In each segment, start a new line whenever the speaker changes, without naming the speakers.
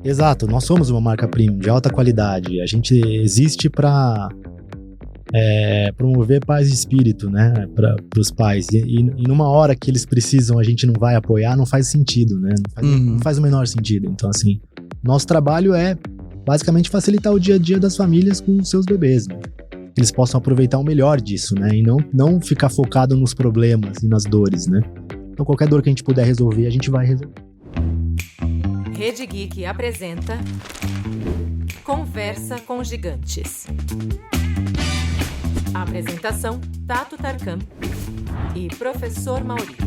Exato, nós somos uma marca premium de alta qualidade. A gente existe para promover paz de espírito, né, para os pais. E numa hora que eles precisam, a gente não vai apoiar, não faz sentido, né? Não faz o menor sentido. Então, assim, nosso trabalho é basicamente facilitar o dia a dia das famílias com os seus bebês, né? Que eles possam aproveitar o melhor disso, né? E não ficar focado nos problemas e nas dores, né? Então, qualquer dor que a gente puder resolver, a gente vai resolver.
Rede Geek apresenta Conversa com Gigantes. Apresentação: Tato Tarkan e Professor Mauri.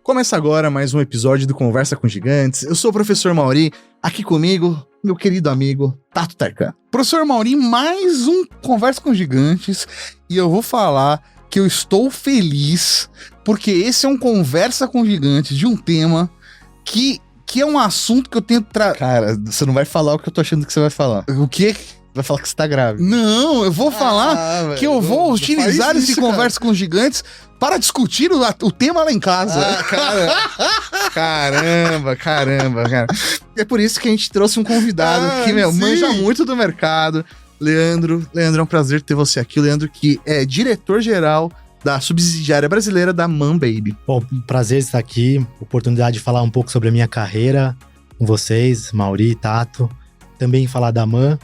Começa agora mais um episódio do Conversa com Gigantes. Eu sou o Professor Mauri, aqui comigo, meu querido amigo Tato Tarkan. Professor Mauri, mais um Conversa com Gigantes, e eu vou falar que eu estou feliz, porque esse é um Conversa com Gigantes de um tema que é um assunto que eu tenho... Cara, você não vai falar o que eu tô achando que você vai falar. O quê? Vai falar que você tá grávida. Não, eu vou falar que eu vou utilizar esse Conversa com Gigantes para discutir o tema lá em casa. Caramba, cara. É por isso que a gente trouxe um convidado que, manja muito do mercado. Leandro, é um prazer ter você aqui. O Leandro, que é diretor-geral da subsidiária brasileira da MAM Baby.
Bom, prazer estar aqui, oportunidade de falar um pouco sobre a minha carreira com vocês, Mauri, Tato, também falar da MAM,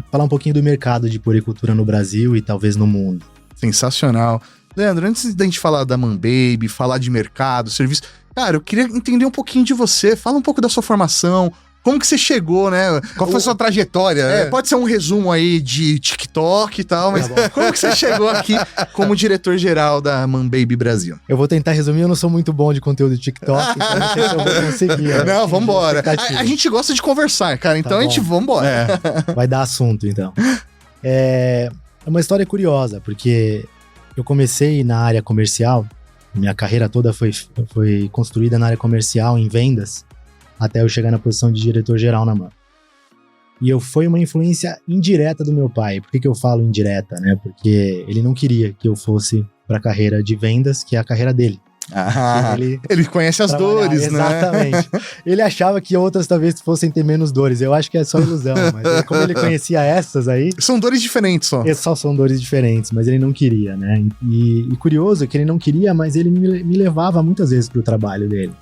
falar um pouquinho do mercado de puericultura no Brasil e talvez no mundo.
Sensacional. Leandro, antes da gente falar da MAM Baby, falar de mercado, serviço, cara, eu queria entender um pouquinho de você, fala um pouco da sua formação, como que você chegou, né? Qual foi a sua trajetória? Pode ser um resumo aí de TikTok e tal, mas como que você chegou aqui como diretor-geral da MAM Baby Brasil?
Eu vou tentar resumir, eu não sou muito bom de conteúdo de TikTok, então não sei se eu vou conseguir.
Não, vambora. A gente gosta de conversar, cara, então a gente vambora.
Vai dar assunto, então. É uma história curiosa, porque eu comecei na área comercial, minha carreira toda foi construída na área comercial, em vendas, até eu chegar na posição de diretor-geral na MAM. E foi uma influência indireta do meu pai. Por que eu falo indireta, né? Porque ele não queria que eu fosse para a carreira de vendas, que é a carreira dele.
Ele conhece as dores, né?
Exatamente. Ele achava que outras talvez fossem ter menos dores. Eu acho que é só ilusão, mas como ele conhecia essas aí...
São dores diferentes só.
Só são dores diferentes, mas ele não queria, né? E curioso é que ele não queria, mas ele me levava muitas vezes pro trabalho dele.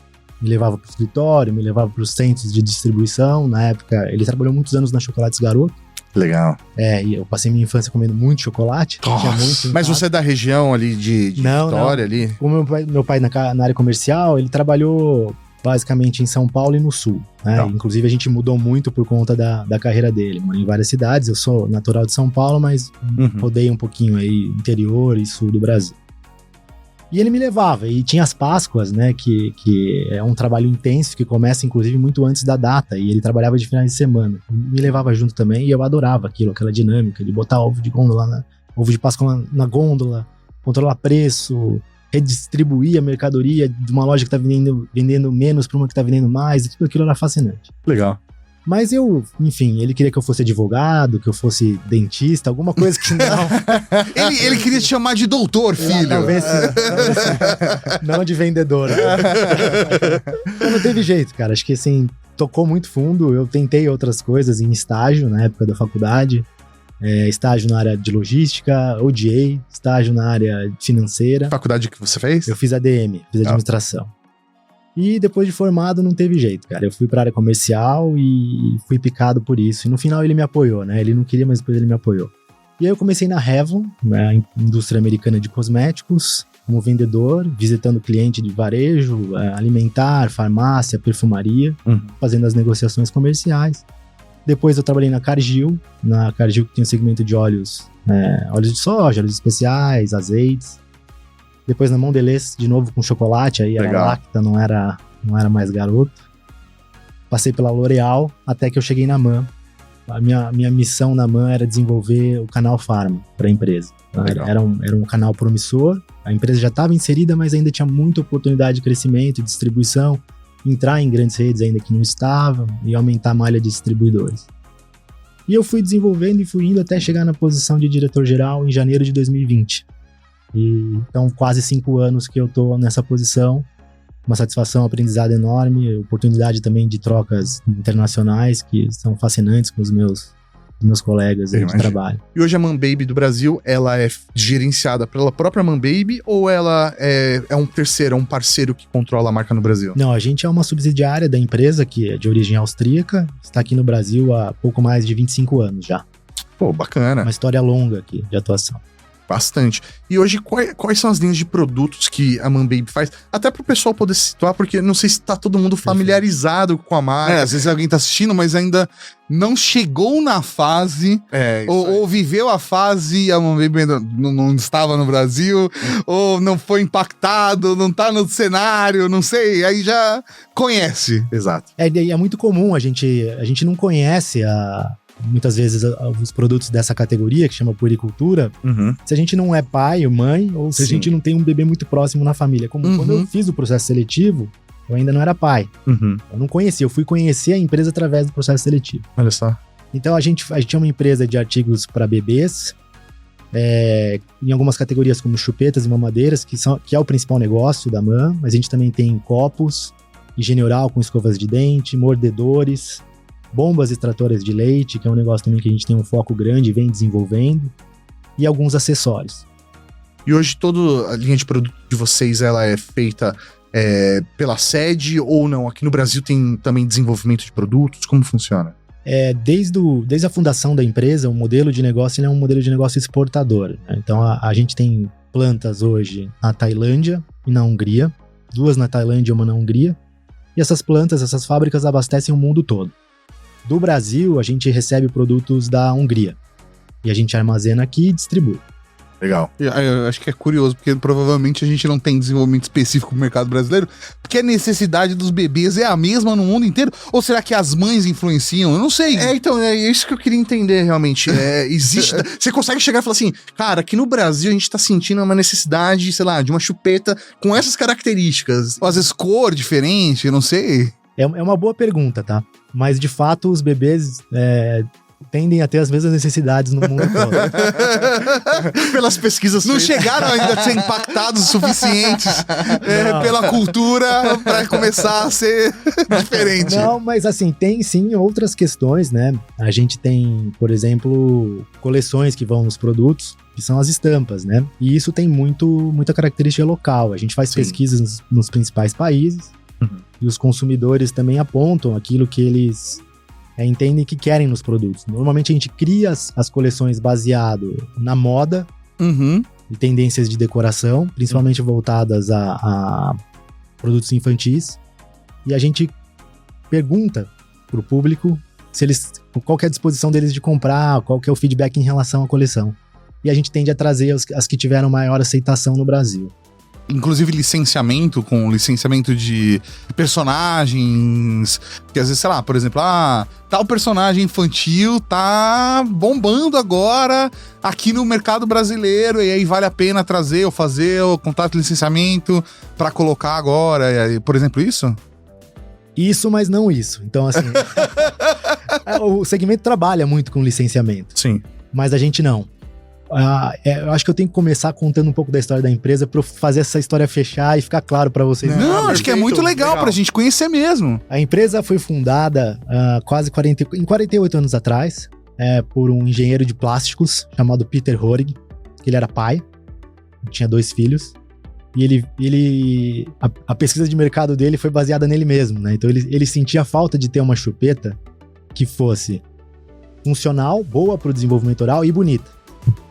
Me levava pro escritório, me levava pros centros de distribuição. Na época, ele trabalhou muitos anos na Chocolates Garoto.
Legal.
E eu passei minha infância comendo muito chocolate. Tinha muito.
Mas você é da região ali de Vitória ali?
O meu pai na área comercial, ele trabalhou basicamente em São Paulo e no Sul, né? Inclusive a gente mudou muito por conta da carreira dele. Morei em várias cidades, eu sou natural de São Paulo, mas rodei um pouquinho aí interior e sul do Brasil. E ele me levava, e tinha as Páscoas, né, que é um trabalho intenso, que começa inclusive muito antes da data, e ele trabalhava de finais de semana. Me levava junto também, e eu adorava aquilo, aquela dinâmica de botar ovo de Páscoa na gôndola, controlar preço, redistribuir a mercadoria de uma loja que tá vendendo menos para uma que tá vendendo mais, e tudo aquilo era fascinante.
Legal.
Mas ele queria que eu fosse advogado, que eu fosse dentista, alguma coisa que não.
ele queria te chamar de doutor, filho.
Talvez sim. Não de vendedor. Não teve jeito, cara. Acho que assim, tocou muito fundo. Eu tentei outras coisas em estágio na época da faculdade. Estágio na área de logística, odiei. Estágio na área financeira.
Faculdade que você fez?
Eu fiz ADM, fiz administração. E depois de formado não teve jeito, cara. Eu fui pra área comercial e fui picado por isso. E no final ele me apoiou, né? Ele não queria, mas depois ele me apoiou. E aí eu comecei na Revlon, a indústria americana de cosméticos, como vendedor, visitando cliente de varejo, alimentar, farmácia, perfumaria, fazendo as negociações comerciais. Depois eu trabalhei na Cargill que tinha um segmento de óleos de soja, óleos especiais, azeites. Depois na Mondelez, de novo com chocolate, aí era Lacta, não era mais garoto. Passei pela L'Oréal, até que eu cheguei na MAM. A minha missão na MAM era desenvolver o canal Pharma para a empresa. Era um canal promissor, a empresa já estava inserida, mas ainda tinha muita oportunidade de crescimento e distribuição, entrar em grandes redes ainda que não estavam e aumentar a malha de distribuidores. E eu fui desenvolvendo e fui indo até chegar na posição de diretor-geral em janeiro de 2020. E então, quase 5 anos que eu tô nessa posição. uma satisfação, um aprendizado enorme, oportunidade também de trocas internacionais que são fascinantes com os meus colegas de trabalho.
E hoje a ManBaby do Brasil, ela é gerenciada pela própria ManBaby ou ela é um terceiro, um parceiro que controla a marca no Brasil?
Não, a gente é uma subsidiária da empresa que é de origem austríaca, está aqui no Brasil há pouco mais de 25 anos já.
Pô, bacana.
Uma história longa aqui de atuação.
Bastante. E hoje, quais são as linhas de produtos que a ManBaby faz? Até pro pessoal poder se situar, porque não sei se tá todo mundo familiarizado com a marca.
Às vezes alguém tá assistindo, mas ainda não chegou na fase, ou viveu a fase e a ManBaby ainda não estava no Brasil, ou não foi impactado, não tá no cenário, não sei, aí já conhece.
Exato.
É muito comum, a gente não conhece muitas vezes os produtos dessa categoria, que chama puericultura, se a gente não é pai ou mãe, ou se a gente não tem um bebê muito próximo na família. Como quando eu fiz o processo seletivo, eu ainda não era pai. Eu não conhecia, eu fui conhecer a empresa através do processo seletivo.
Olha só.
Então a gente é uma empresa de artigos para bebês, em algumas categorias como chupetas e mamadeiras, que é o principal negócio da MAN, mas a gente também tem copos, higiene oral com escovas de dente, mordedores, bombas extratoras de leite, que é um negócio também que a gente tem um foco grande e vem desenvolvendo, e alguns acessórios.
E hoje toda a linha de produto de vocês, ela é feita pela sede ou não? Aqui no Brasil tem também desenvolvimento de produtos? Como funciona?
Desde a fundação da empresa, o modelo de negócio ele é um modelo de negócio exportador, né? Então a gente tem plantas hoje na Tailândia e na Hungria, 2 na Tailândia e 1 na Hungria, e essas plantas, essas fábricas abastecem o mundo todo. Do Brasil, a gente recebe produtos da Hungria. E a gente armazena aqui e distribui.
Legal.
Eu acho que é curioso, porque provavelmente a gente não tem desenvolvimento específico no mercado brasileiro, porque a necessidade dos bebês é a mesma no mundo inteiro? Ou será que as mães influenciam? Eu não sei.
Então, é isso que eu queria entender realmente. Existe. Você consegue chegar e falar assim, cara, aqui no Brasil a gente tá sentindo uma necessidade, sei lá, de uma chupeta com essas características.
Ou às vezes cor diferente, eu não sei.
É uma boa pergunta, tá? Mas, de fato, os bebês tendem a ter as mesmas necessidades no mundo todo.
Pelas pesquisas
não
feitas.
Chegaram ainda a ser impactados o suficientes pela cultura para começar a ser diferente.
Não, mas assim, tem sim outras questões, né? A gente tem, por exemplo, coleções que vão nos produtos, que são as estampas, né? E isso tem muita característica local. A gente faz pesquisas nos principais países, e os consumidores também apontam aquilo que eles entendem que querem nos produtos. Normalmente a gente cria as coleções baseado na moda e tendências de decoração, principalmente voltadas a produtos infantis. E a gente pergunta pro público qual que é a disposição deles de comprar, qual que é o feedback em relação à coleção. E a gente tende a trazer as que tiveram maior aceitação no Brasil.
Inclusive licenciamento de personagens, que às vezes, sei lá, por exemplo, tal personagem infantil tá bombando agora aqui no mercado brasileiro, e aí vale a pena trazer ou fazer o contrato de licenciamento pra colocar agora, por exemplo, isso?
Isso, mas não isso. Então, assim, o segmento trabalha muito com licenciamento.
Sim.
Mas a gente não. Eu acho que eu tenho que começar contando um pouco da história da empresa pra eu fazer essa história fechar e ficar claro pra vocês.
Não, acho que é muito legal pra gente conhecer mesmo.
A empresa foi fundada em 48 anos atrás por um engenheiro de plásticos chamado Peter Horig, que ele era pai, tinha 2 filhos, e a pesquisa de mercado dele foi baseada nele mesmo, né? Então ele sentia falta de ter uma chupeta que fosse funcional, boa pro desenvolvimento oral e bonita.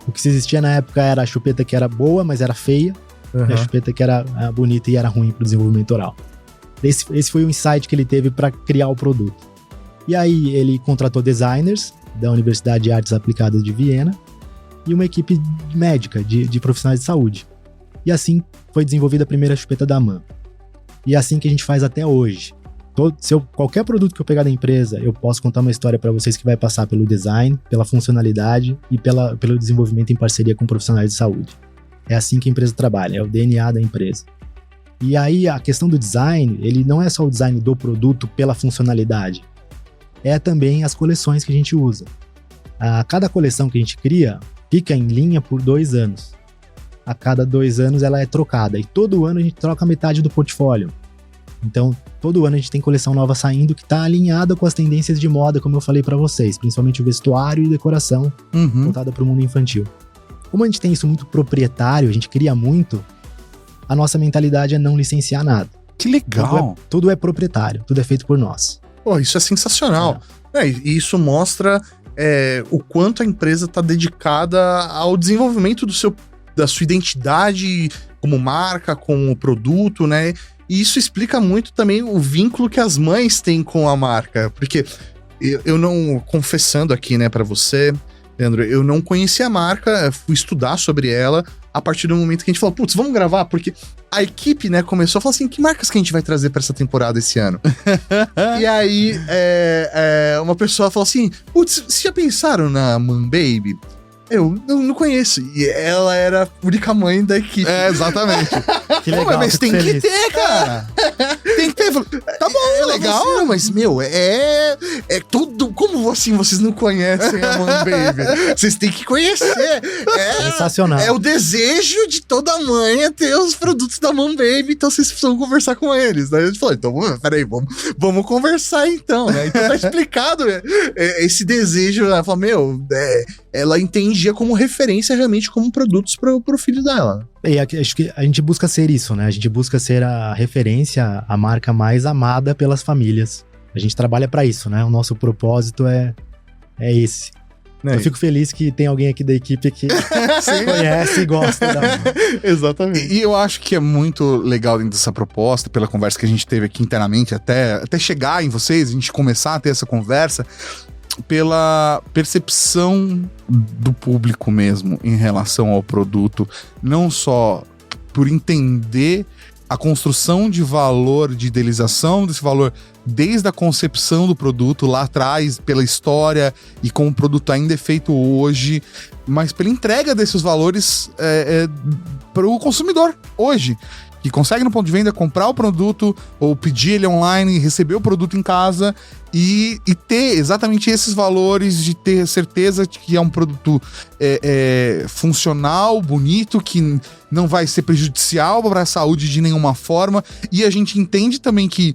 O que existia na época era a chupeta que era boa, mas era feia, e a chupeta que era bonita e era ruim pro desenvolvimento oral. Esse foi o insight que ele teve para criar o produto. E aí ele contratou designers da Universidade de Artes Aplicadas de Viena e uma equipe médica de profissionais de saúde. E assim foi desenvolvida a primeira chupeta da MAN. E é assim que a gente faz até hoje. Qualquer produto que eu pegar da empresa, eu posso contar uma história para vocês que vai passar pelo design, pela funcionalidade e pelo desenvolvimento em parceria com profissionais de saúde. É assim que a empresa trabalha, é o DNA da empresa. E aí a questão do design, ele não é só o design do produto pela funcionalidade, é também as coleções que a gente usa. Cada coleção que a gente cria fica em linha por 2 anos. A cada 2 anos ela é trocada e todo ano a gente troca metade do portfólio. Então, todo ano a gente tem coleção nova saindo que tá alinhada com as tendências de moda, como eu falei pra vocês, principalmente o vestuário e decoração voltada pro mundo infantil. Como a gente tem isso muito proprietário, a gente cria muito, a nossa mentalidade é não licenciar nada.
Que legal!
Tudo é proprietário, tudo é feito por nós.
Pô, isso é sensacional. E isso mostra o quanto a empresa tá dedicada ao desenvolvimento da sua identidade como marca, como produto, né? E isso explica muito também o vínculo que as mães têm com a marca. Porque eu não, confessando aqui, né, pra você, Leandro, eu não conhecia a marca, fui estudar sobre ela a partir do momento que a gente falou, putz, vamos gravar? Porque a equipe, né, começou a falar assim, que marcas que a gente vai trazer pra essa temporada esse ano? E aí, uma pessoa falou assim, putz, vocês já pensaram na Man Baby? Eu não conheço. E ela era a única mãe da equipe.
Exatamente.
Que legal,
mas tem
feliz.
que ter, cara. Tem que ter. Tá bom, legal.
Assim, mas, meu, é tudo... Como assim vocês não conhecem a Man Baby? Vocês têm que conhecer.
Sensacional.
É o desejo de toda mãe é ter os produtos da Man Baby, então vocês precisam conversar com eles. Daí a gente falou, então, peraí, vamos conversar então, né? Então tá explicado esse desejo. Ela falou, meu, ela entendia como referência realmente como produtos pro filho dela.
E acho que a gente busca ser isso, né? A gente busca ser a referência, a marca mais amada pelas famílias. A gente trabalha pra isso, né? O nosso propósito é esse. Eu fico feliz que tem alguém aqui da equipe que conhece e gosta da marca.
Exatamente.
E eu acho que é muito legal dentro dessa proposta, pela conversa que a gente teve aqui internamente, até chegar em vocês, a gente começar a ter essa conversa, pela percepção do público mesmo em relação ao produto, não só por entender a construção de valor, de idealização desse valor desde a concepção do produto lá atrás, pela história e como o produto ainda é feito hoje, mas pela entrega desses valores para o consumidor hoje, que consegue no ponto de venda comprar o produto ou pedir ele online, receber o produto em casa e ter exatamente esses valores, de ter certeza de que é um produto funcional, bonito, que não vai ser prejudicial para a saúde de nenhuma forma. E a gente entende também que,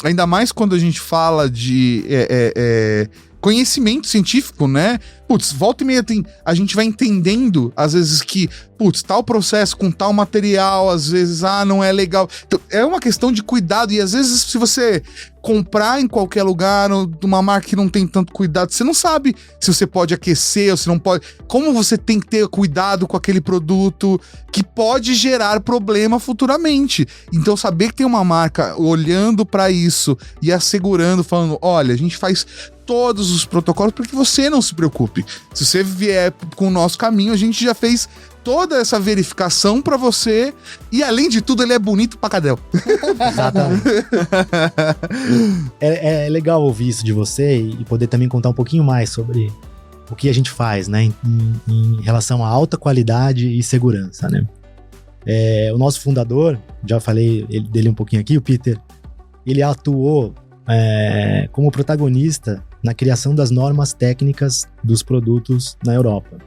ainda mais quando a gente fala de conhecimento científico, né? Putz, volta e meia a gente vai entendendo, às vezes, que, putz, tal processo com tal material, às vezes, não é legal. Então, é uma questão de cuidado, e às vezes, se você comprar em qualquer lugar, de uma marca que não tem tanto cuidado, você não sabe se você pode aquecer ou se não pode. Como você tem que ter cuidado com aquele produto que pode gerar problema futuramente. Então, saber que tem uma marca olhando para isso e assegurando, falando, olha, a gente faz todos os protocolos para que você não se preocupe. Se você vier com o nosso caminho, a gente já fez toda essa verificação para você e, além de tudo, ele é bonito pra cadel.
Exatamente. É legal ouvir isso de você e poder também contar um pouquinho mais sobre o que a gente faz, né, em relação à alta qualidade e segurança, né. O nosso fundador, já falei dele um pouquinho aqui, o Peter, ele atuou como protagonista na criação das normas técnicas dos produtos na Europa.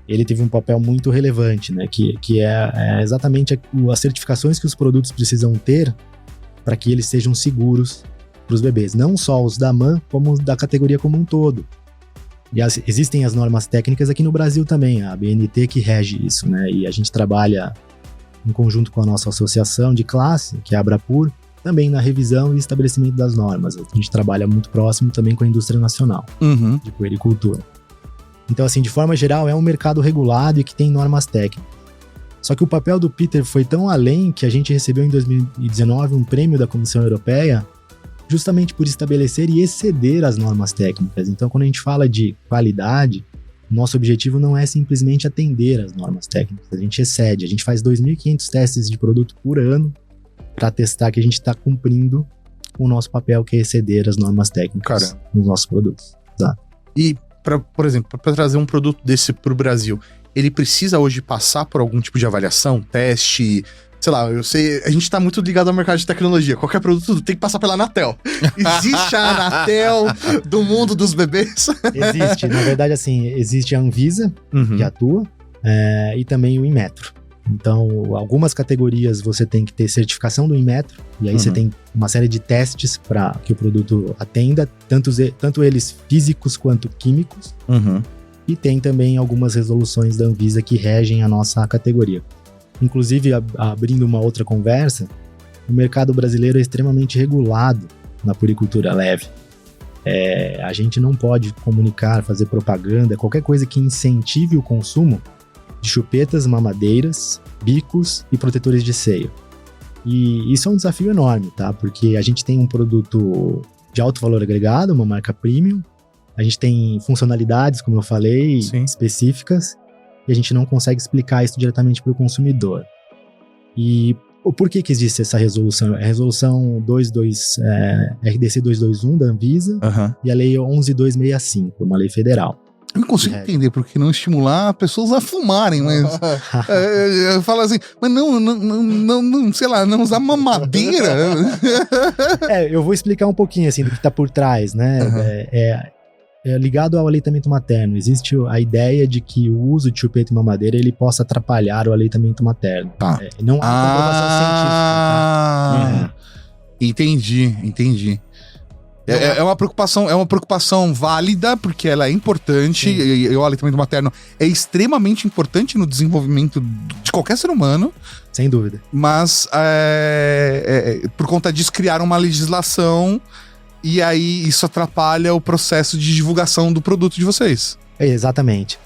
Ele teve um papel muito relevante, né, que é exatamente as certificações que os produtos precisam ter para que eles sejam seguros para os bebês, não só os da MAN, como os da categoria como um todo. E existem as normas técnicas aqui no Brasil também, a BNT que rege isso, né, e a gente trabalha em conjunto com a nossa associação de classe, que é a Abrapur, também na revisão e estabelecimento das normas. A gente trabalha muito próximo também com a indústria nacional de puericultura. Então, assim, de forma geral, é um mercado regulado e que tem normas técnicas. Só que o papel do Peter foi tão além que a gente recebeu em 2019 um prêmio da Comissão Europeia justamente por estabelecer e exceder as normas técnicas. Então, quando a gente fala de qualidade, nosso objetivo não é simplesmente atender as normas técnicas. A gente excede, a gente faz 2.500 testes de produto por ano para testar que a gente está cumprindo o nosso papel, que é exceder as normas técnicas nos nossos produtos. Tá?
E, por exemplo, para trazer um produto desse para o Brasil, ele precisa hoje passar por algum tipo de avaliação, teste, sei lá, eu sei, a gente está muito ligado ao mercado de tecnologia, qualquer produto tem que passar pela Anatel. Existe a Anatel do mundo dos bebês?
Existe, na verdade, assim, existe a Anvisa, que atua, e também o Inmetro. Então, algumas categorias você tem que ter certificação do Inmetro, e aí você tem uma série de testes para que o produto atenda, tanto eles físicos quanto químicos. E tem também algumas resoluções da Anvisa que regem a nossa categoria. Inclusive, abrindo uma outra conversa, o mercado brasileiro é extremamente regulado na puricultura leve. A gente não pode comunicar, fazer propaganda, qualquer coisa que incentive o consumo de chupetas, mamadeiras, bicos e protetores de seio. E isso é um desafio enorme, tá? Porque a gente tem um produto de alto valor agregado, uma marca premium, a gente tem funcionalidades, como eu falei, específicas, e a gente não consegue explicar isso diretamente para o consumidor. E por que existe essa resolução? É a resolução RDC 221 da Anvisa e a lei 11265, uma lei federal.
Eu não consigo entender porque não estimular pessoas a fumarem, mas eu falo assim, mas não, sei lá, não usar mamadeira.
Eu vou explicar um pouquinho assim do que tá por trás, né? Ligado ao aleitamento materno, existe a ideia de que o uso de chupeta e mamadeira ele possa atrapalhar o aleitamento materno. Não há comprovação científica. Tá?
Entendi. É uma preocupação válida, porque ela é importante, e o aleitamento materno é extremamente importante no desenvolvimento de qualquer ser humano.
Sem dúvida.
Mas, por conta disso, criaram uma legislação, e aí isso atrapalha o processo de divulgação do produto de vocês.
Exatamente.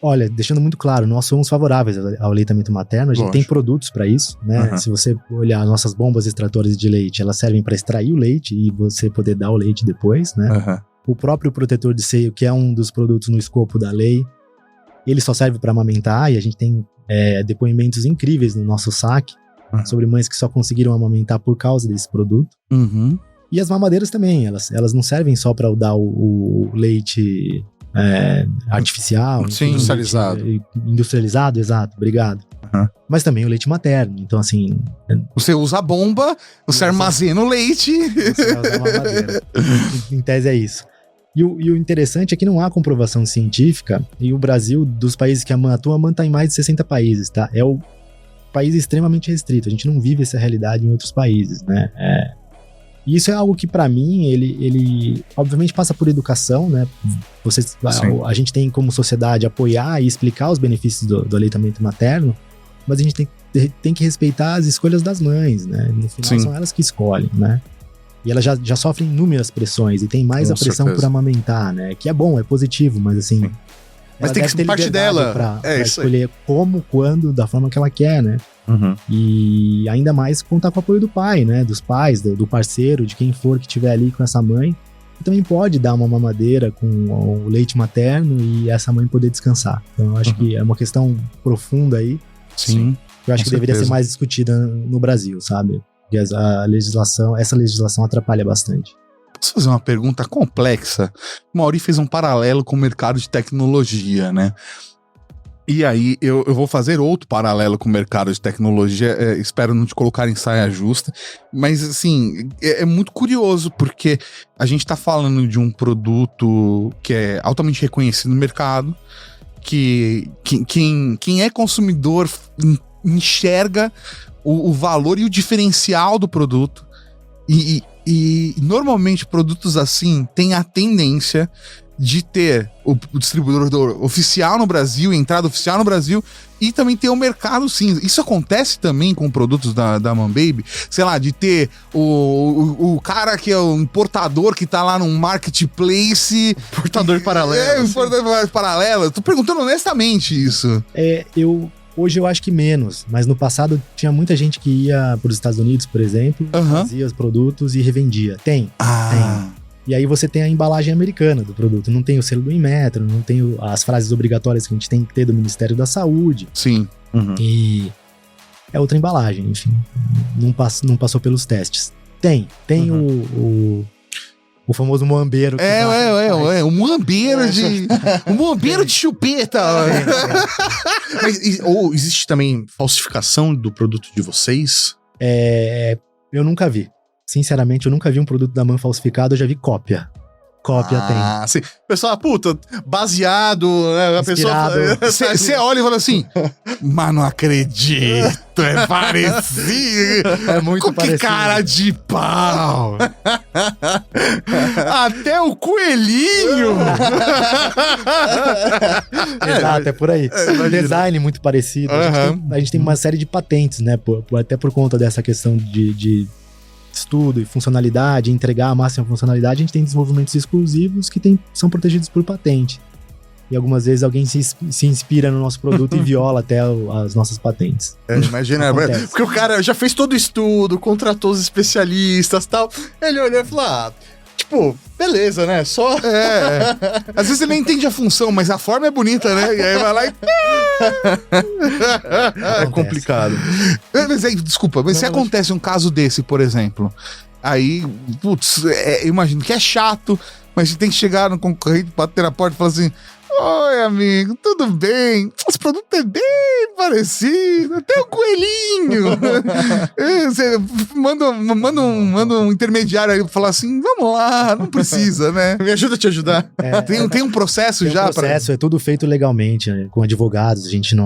Olha, deixando muito claro, nós somos favoráveis ao aleitamento materno, a gente tem produtos para isso, né? Se você olhar nossas bombas extratoras de leite, elas servem para extrair o leite e você poder dar o leite depois, né? O próprio protetor de seio, que é um dos produtos no escopo da lei, ele só serve para amamentar, e a gente tem depoimentos incríveis no nosso saque sobre mães que só conseguiram amamentar por causa desse produto. E as mamadeiras também, elas não servem só para dar o leite artificial, industrializado, exato, obrigado. Mas também o leite materno, então assim...
Você usa a bomba, você armazena o leite.
Você vai usar a mamadeira. Em tese é isso. E o interessante é que não há comprovação científica, e o Brasil, dos países que a MAN atua, a MAN tá em mais de 60 países, tá? É o país extremamente restrito, a gente não vive essa realidade em outros países, né? E isso é algo que, pra mim, ele obviamente passa por educação, né? A gente tem como sociedade apoiar e explicar os benefícios do aleitamento materno, mas a gente tem que respeitar as escolhas das mães, né? No final são elas que escolhem, né? E elas já sofrem inúmeras pressões, e tem mais a pressão por amamentar, né? Que é bom, é positivo, mas assim...
Mas tem que ser parte dela.
Pra escolher como, quando, da forma que ela quer, né? E ainda mais contar com o apoio do pai, né? Dos pais, do parceiro, de quem for que estiver ali com essa mãe. E também pode dar uma mamadeira com o leite materno e essa mãe poder descansar. Então eu acho que é uma questão profunda aí.
Sim.
Eu acho que deveria ser mais discutida no Brasil, sabe? Porque essa legislação atrapalha bastante.
Posso fazer uma pergunta complexa? O Mauri fez um paralelo com o mercado de tecnologia, né? E aí, eu vou fazer outro paralelo com o mercado de tecnologia, espero não te colocar em saia justa, mas assim, é muito curioso, porque a gente tá falando de um produto que é altamente reconhecido no mercado, que quem é consumidor enxerga o valor e o diferencial do produto, e normalmente produtos assim têm a tendência de ter o distribuidor oficial no Brasil, entrada oficial no Brasil, e também ter o mercado cinza. Isso acontece também com produtos da Man Baby, sei lá, de ter o cara que é o importador que tá lá num marketplace.
Importador paralelo.
Importador paralelo. Eu tô perguntando honestamente isso.
Hoje eu acho que menos, mas no passado tinha muita gente que ia para os Estados Unidos, por exemplo, fazia os produtos e revendia. Tem. E aí você tem a embalagem americana do produto, não tem o selo do Inmetro, não tem as frases obrigatórias que a gente tem que ter do Ministério da Saúde.
Sim.
E é outra embalagem, enfim, não passou pelos testes. Tem o famoso moambeiro.
O moambeiro o moambeiro de chupeta. Mas existe também falsificação do produto de vocês?
Eu nunca vi. Sinceramente, eu nunca vi um produto da MAN falsificado, eu já vi cópia cópia tem.
Ah, sim. O pessoal, puta, baseado, né? A pessoa.
Inspirado.
Você olha e fala assim, mas não acredito, é parecido.
É muito
Com que
parecido.
cara de pau. Até o coelhinho.
Exato, é por aí. Design muito parecido. A gente tem uma série de patentes, né? Até por conta dessa questão de estudo e funcionalidade, entregar a máxima funcionalidade, a gente tem desenvolvimentos exclusivos que são protegidos por patente. E algumas vezes alguém se inspira no nosso produto e viola até as nossas patentes.
Imagina,
Acontece.
porque o cara já fez todo o estudo, contratou os especialistas e tal. Ele olhou e falou, tipo, beleza, né? Só...
Às vezes ele nem entende a função, mas a forma é bonita, né? E aí vai lá e...
É complicado.
Mas aí, desculpa, mas se acontece um caso desse, por exemplo, aí, putz, eu imagino que é chato, mas você tem que chegar no concorrente, bater na porta e falar assim: oi, amigo, tudo bem? Esse produto é bem parecido, até o coelhinho. Você manda um intermediário aí falar assim: vamos lá, não precisa, né?
Me ajuda a te ajudar.
Tem um processo
Tem
já
um processo, é tudo feito legalmente, né? Com advogados. A gente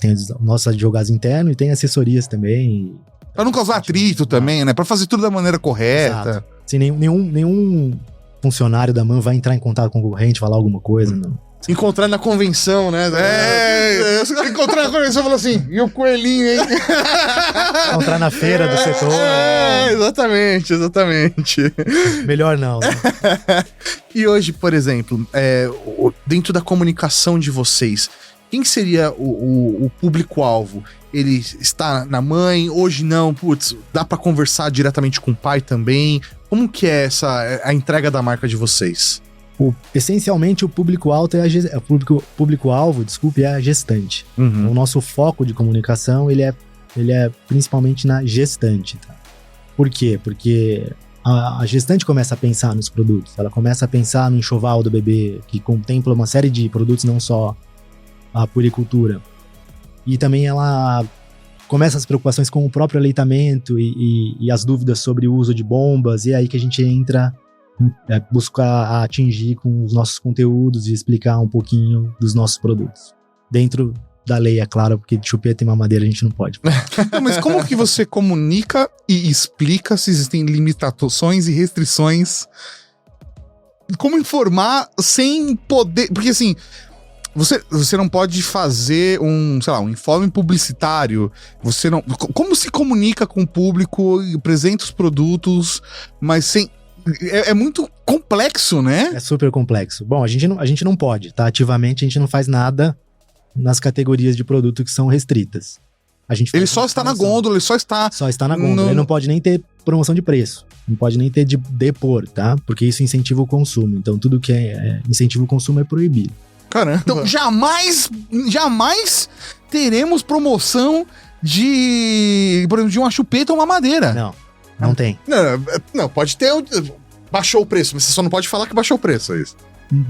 tem os nossos advogados internos e tem assessorias também.
pra não causar atrito também, né? Pra fazer tudo da maneira correta.
Exato. Assim, nenhum funcionário da MAN vai entrar em contato com o concorrente, falar alguma coisa, não.
Encontrar na convenção, né?
Encontrar na convenção e falar assim: e o coelhinho, hein?
Encontrar na feira do setor.
Exatamente.
Melhor não. Né?
E hoje, por exemplo, dentro da comunicação de vocês, quem seria o público-alvo? Ele está na mãe, hoje não, putz, dá pra conversar diretamente com o pai também? Como que é a entrega da marca de vocês?
Essencialmente, o público-alvo é a gestante.
Uhum.
O nosso foco de comunicação, ele é principalmente na gestante, tá? Por quê? Porque a gestante começa a pensar nos produtos, ela começa a pensar no enxoval do bebê, que contempla uma série de produtos, não só a puericultura. E também ela começa as preocupações com o próprio aleitamento e as dúvidas sobre o uso de bombas, e é aí que a gente entra, buscar atingir com os nossos conteúdos e explicar um pouquinho dos nossos produtos. Dentro da lei, é claro, porque de chupeta e mamadeira a gente não pode.
Não, mas como que você comunica e explica se existem limitações e restrições? Como informar sem poder... Porque assim... Você não pode fazer um informe publicitário. Você não. Como se comunica com o público, apresenta os produtos, mas sem. É muito complexo, né?
É super complexo. Bom, a gente não pode, tá? Ativamente a gente não faz nada nas categorias de produto que são restritas.
Ele só está na gôndola, ele só está.
Só está na gôndola. Ele não pode nem ter promoção de preço. Não pode nem ter de depor, tá? Porque isso incentiva o consumo. Então tudo que incentiva o consumo é proibido.
Caramba.
Então, jamais teremos promoção por exemplo, de uma chupeta ou uma madeira.
Não tem.
Não, pode ter. Baixou o preço, mas você só não pode falar que baixou o preço, é isso.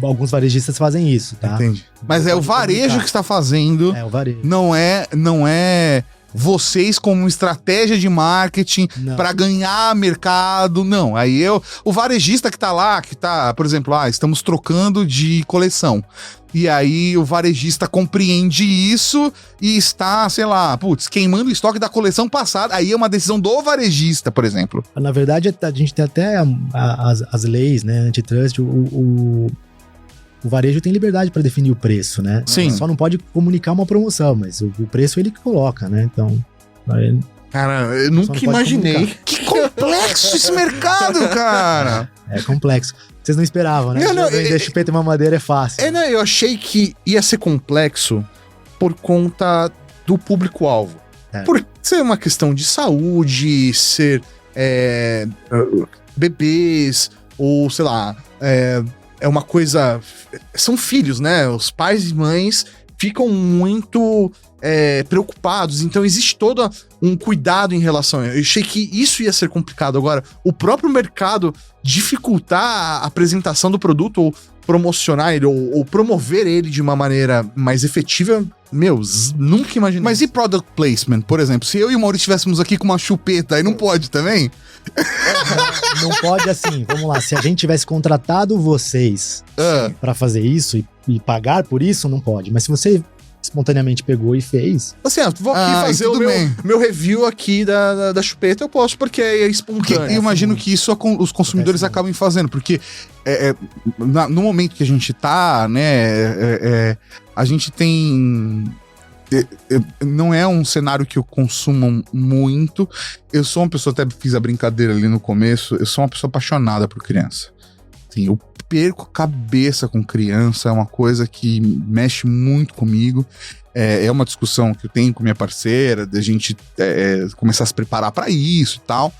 Alguns varejistas fazem isso, tá?
Entendi.
Mas é o varejo que está fazendo.
É o varejo.
Não é vocês como estratégia de marketing para ganhar mercado. Não, aí o varejista que tá lá, por exemplo, estamos trocando de coleção. E aí o varejista compreende isso e está, sei lá, queimando o estoque da coleção passada. Aí é uma decisão do varejista, por exemplo.
Na verdade, a gente tem até as leis, né, antitrust, o varejo tem liberdade para definir o preço, né?
Sim.
Só não pode comunicar uma promoção, mas o preço ele que coloca, né? Então...
Cara, eu nunca imaginei.
Que complexo esse mercado, cara!
É complexo. Vocês não esperavam, né? Vender chupeta e mamadeira é fácil.
Eu achei que ia ser complexo por conta do público-alvo. Por ser uma questão de saúde, ser bebês, ou sei lá, é uma coisa... São filhos, né? Os pais e mães ficam muito preocupados, então existe todo um cuidado em relação. Eu achei que isso ia ser complicado. Agora, o próprio mercado dificultar a apresentação do produto, ou promocionar ele, ou promover ele de uma maneira mais efetiva, Nunca imaginei.
Mas e product placement, por exemplo? Se eu e o Maurício estivéssemos aqui com uma chupeta, aí não pode também?
Não pode assim, vamos lá. Se a gente tivesse contratado vocês pra fazer isso e pagar por isso, não pode. Mas se você espontaneamente pegou e fez...
Assim, vou aqui fazer o meu review aqui da chupeta, eu posso, porque é espontâneo.
Eu imagino que isso os consumidores acabam fazendo, porque no momento que a gente tá, né, a gente tem... Não é um cenário que eu consumo muito. Eu sou uma pessoa, até fiz a brincadeira ali no começo, eu sou uma pessoa apaixonada por criança. Assim, eu perco cabeça com criança, é uma coisa que mexe muito comigo. É uma discussão que eu tenho com minha parceira, da gente começar a se preparar para isso e tal.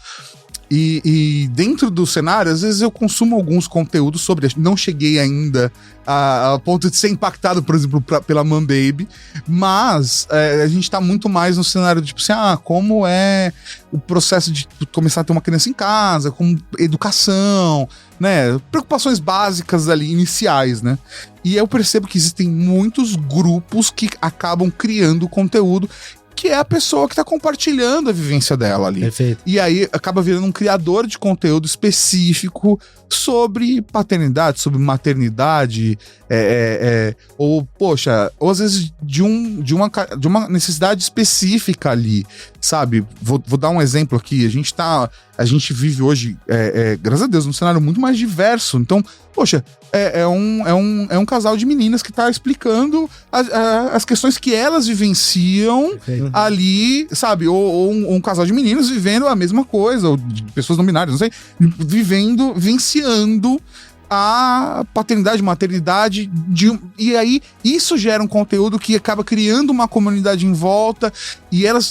E dentro do cenário, às vezes eu consumo alguns conteúdos sobre... Não cheguei ainda a ponto de ser impactado, por exemplo, pela Man Baby, mas a gente tá muito mais no cenário de, tipo assim, como é o processo de começar a ter uma criança em casa, como educação, né? Preocupações básicas ali, iniciais, né? E eu percebo que existem muitos grupos que acabam criando conteúdo que é a pessoa que tá compartilhando a vivência dela ali.
Perfeito.
E aí acaba virando um criador de conteúdo específico sobre paternidade, sobre maternidade, ou, poxa, ou às vezes de uma necessidade específica ali, sabe? Vou dar um exemplo aqui. A gente vive hoje, graças a Deus, num cenário muito mais diverso. Então, poxa, é um casal de meninas que tá explicando as questões que elas vivenciam ali, sabe? Ou um casal de meninos vivendo a mesma coisa, ou de pessoas não binárias, não sei, vivenciando a paternidade, maternidade, e aí isso gera um conteúdo que acaba criando uma comunidade em volta, e elas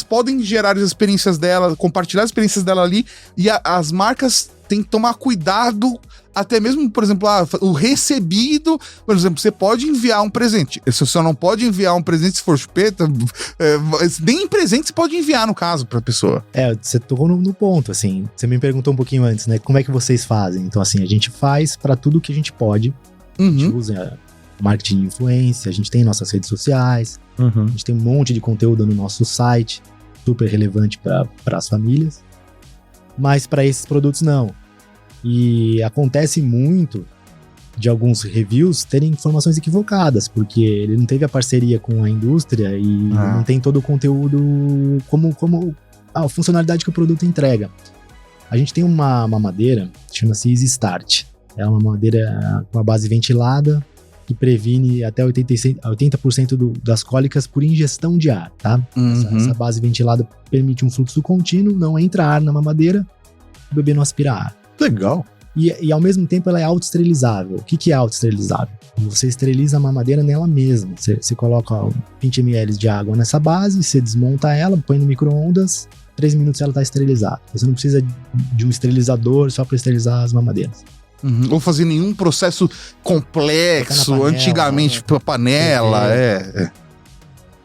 podem gerar as experiências dela, compartilhar as experiências dela ali, e as marcas têm que tomar cuidado, até mesmo, por exemplo, o recebido. Por exemplo, você pode enviar um presente, você só não pode enviar um presente se for chupeta, nem presente você pode enviar, no caso, pra pessoa.
Você tocou no ponto, assim, você me perguntou um pouquinho antes, né, como é que vocês fazem? Então, assim, a gente faz pra tudo que a gente pode, a gente usa marketing de influência, a gente tem nossas redes sociais, a gente tem um monte de conteúdo no nosso site, super relevante para as famílias, mas para esses produtos não. E acontece muito de alguns reviews terem informações equivocadas, porque ele não teve a parceria com a indústria e não tem todo o conteúdo como a funcionalidade que o produto entrega. A gente tem uma mamadeira, chama-se Easy Start. É uma mamadeira com a base ventilada, que previne até 80% das cólicas por ingestão de ar, tá? Essa base ventilada permite um fluxo contínuo, não entra ar na mamadeira, o bebê não aspira ar.
Legal.
E ao mesmo tempo ela é autoesterilizável. O que é autoesterilizável? Você esteriliza a mamadeira nela mesma. Você coloca 20 ml de água nessa base, você desmonta ela, põe no micro-ondas, 3 minutos ela está esterilizada. Você não precisa de um esterilizador só para esterilizar as mamadeiras.
Ou fazer nenhum processo complexo,
panela,
antigamente, pra panela.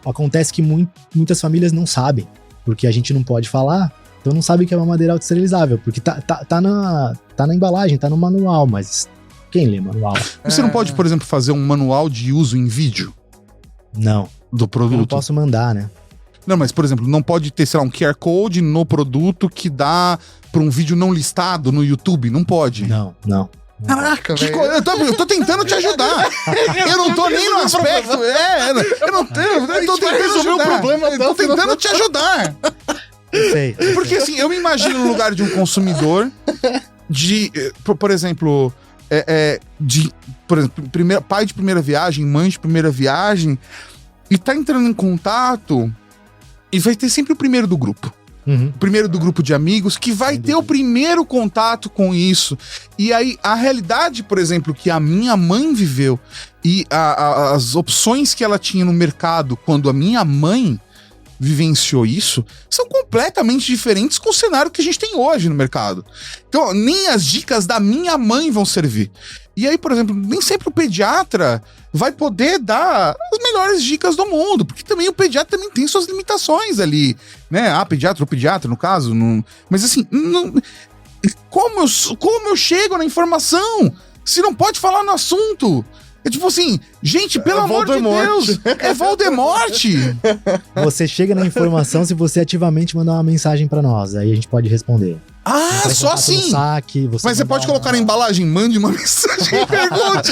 Acontece que muitas famílias não sabem, porque a gente não pode falar. Então não sabe que é uma madeira autoesterilizável, porque tá na embalagem, tá no manual, mas quem lê manual?
Você não pode, por exemplo, fazer um manual de uso em vídeo?
Não.
Do produto?
Eu não posso mandar, né?
Não, mas, por exemplo, não pode ter, sei lá, um QR Code no produto que dá pra um vídeo não listado no YouTube? Não pode.
Não.
Caraca, velho.
Eu tô tentando te ajudar. Eu não tô nem no aspecto. Eu não tenho. Eu tô tentando
resolver o problema.
Eu tô tentando te ajudar.
Sei.
Porque assim, eu me imagino no lugar de um consumidor por exemplo, pai de primeira viagem, mãe de primeira viagem, e tá entrando em contato e vai ter sempre o primeiro do grupo. O primeiro do grupo de amigos que vai ter o primeiro contato com isso. E aí, a realidade, por exemplo, que a minha mãe viveu e as opções que ela tinha no mercado quando a minha mãe vivenciou isso, são completamente diferentes com o cenário que a gente tem hoje no mercado. Então, nem as dicas da minha mãe vão servir. E aí, por exemplo, nem sempre o pediatra vai poder dar as melhores dicas do mundo, porque também o pediatra também tem suas limitações ali, né? Pediatra ou pediatra, no caso. Não... Mas assim, como eu chego na informação se não pode falar no assunto? É tipo assim, gente, pelo amor de
Voldemort.
Deus, é Voldemort!
Você chega na informação se você ativamente mandar uma mensagem pra nós. Aí a gente pode responder.
Ah,
Entrar em
só
contato no
assim!
saque,
Mas você
mandar
pode colocar na embalagem, mande uma mensagem e pergunte.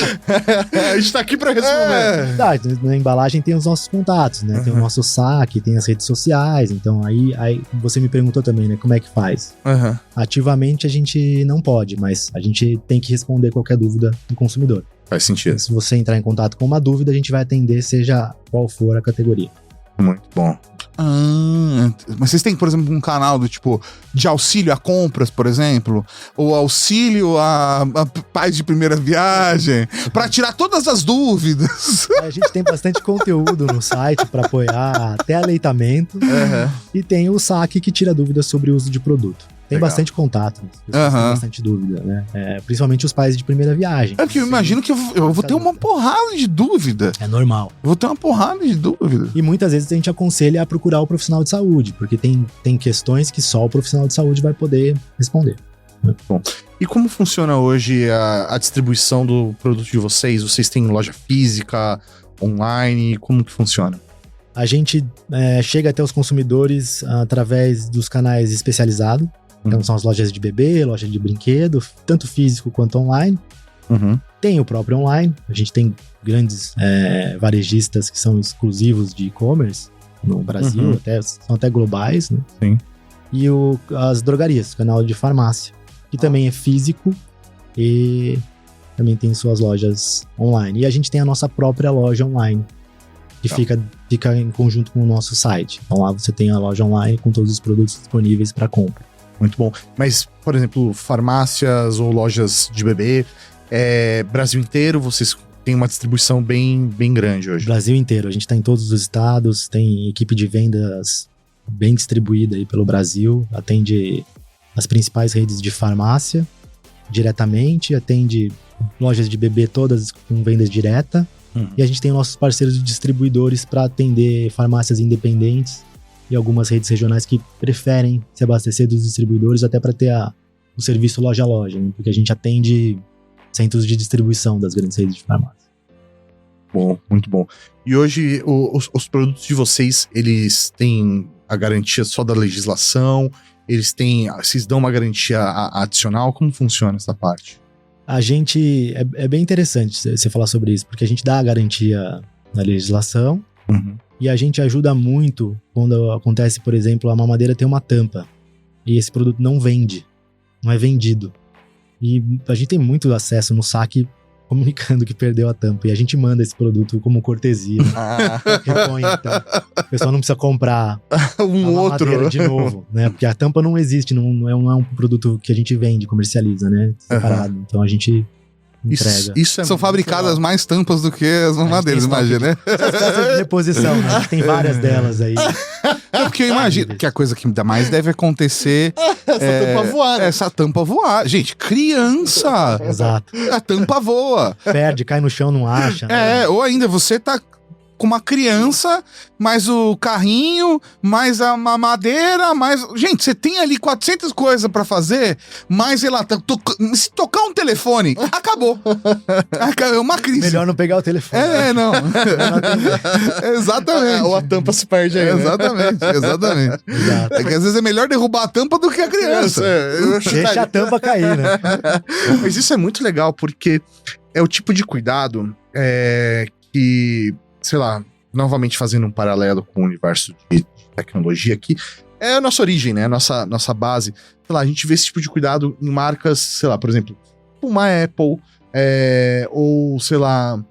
A gente tá aqui pra responder.
É.
Tá, na embalagem tem os nossos contatos, né? Tem o nosso saque, tem as redes sociais. Então aí você me perguntou também, né? Como é que faz?
Aham.
Ativamente a gente não pode, mas a gente tem que responder qualquer dúvida do consumidor.
Faz sentido.
Se você entrar em contato com uma dúvida, a gente vai atender, seja qual for a categoria.
Muito bom.
Ah, mas vocês têm, por exemplo, um canal do tipo de auxílio a compras, por exemplo, ou auxílio a pais de primeira viagem, pra tirar todas as dúvidas.
A gente tem bastante conteúdo no site para apoiar até aleitamento e tem o saque que tira dúvidas sobre o uso de produto. Tem
Legal.
bastante contato, as pessoas têm bastante dúvida, né? Principalmente os pais de primeira viagem.
É que eu imagino que eu vou ter uma porrada de dúvida.
É normal.
Eu vou ter uma porrada de dúvida.
E muitas vezes a gente aconselha a procurar o profissional de saúde, porque tem questões que só o profissional de saúde vai poder responder.
E como funciona hoje a distribuição do produto de vocês? Vocês têm loja física, online? Como que funciona?
A gente chega até os consumidores através dos canais especializados. Então são as lojas de bebê, loja de brinquedo, tanto físico quanto online. Tem o próprio online. A gente tem grandes varejistas que são exclusivos de e-commerce no Brasil, são até globais, né?
Sim.
E as drogarias, canal de farmácia, que também é físico e também tem suas lojas online. E a gente tem a nossa própria loja online, que fica em conjunto com o nosso site. Então lá você tem a loja online com todos os produtos disponíveis para compra.
Muito bom. Mas, por exemplo, farmácias ou lojas de bebê, Brasil inteiro, vocês têm uma distribuição bem grande hoje.
Brasil inteiro. A gente está em todos os estados, tem equipe de vendas bem distribuída aí pelo Brasil, atende as principais redes de farmácia diretamente, atende lojas de bebê todas com vendas direta. E a gente tem nossos parceiros de distribuidores para atender farmácias independentes e algumas redes regionais que preferem se abastecer dos distribuidores até para ter o serviço loja a loja, né? Porque a gente atende centros de distribuição das grandes redes de farmácia.
Bom, muito bom. E hoje os produtos de vocês, eles têm a garantia só da legislação? Vocês dão uma garantia adicional? Como funciona essa parte?
A gente... É bem interessante você falar sobre isso, porque a gente dá a garantia na legislação. E a gente ajuda muito quando acontece, por exemplo, a mamadeira tem uma tampa e esse produto não é vendido. E a gente tem muito acesso no saque comunicando que perdeu a tampa. E a gente manda esse produto como cortesia. Repõe, então. O pessoal não precisa comprar
um
a
outro
mamadeira de novo, né? Porque a tampa não existe, não é um produto que a gente vende, comercializa, né? Separado. Então a gente entrega.
Isso
São fabricadas mais tampas do que as mamadeiras, imagina, né?
Essas peças de reposição, né? A gente tem várias delas aí.
É porque eu imagino que a coisa que ainda mais deve acontecer
tampa voar, né?
essa tampa voar. Gente, criança!
Exato.
A tampa voa.
Perde, cai no chão, não acha. né?
Ou ainda você tá com uma criança, mais o carrinho, mais a mamadeira, mais... Gente, você tem ali 400 coisas pra fazer, mais, sei lá, se tocar um telefone, acabou. É uma crise.
Melhor não pegar o telefone.
Não. Exatamente.
Ou a tampa se perde aí.
Exatamente.
Exato.
É que às vezes é melhor derrubar a tampa do que a criança.
Deixa a tampa cair, né?
Mas isso é muito legal, porque é o tipo de cuidado que, sei lá, novamente fazendo um paralelo com o universo de tecnologia aqui, é a nossa origem, né? A nossa base. Sei lá, a gente vê esse tipo de cuidado em marcas, sei lá, por exemplo, uma Apple, ou, sei lá,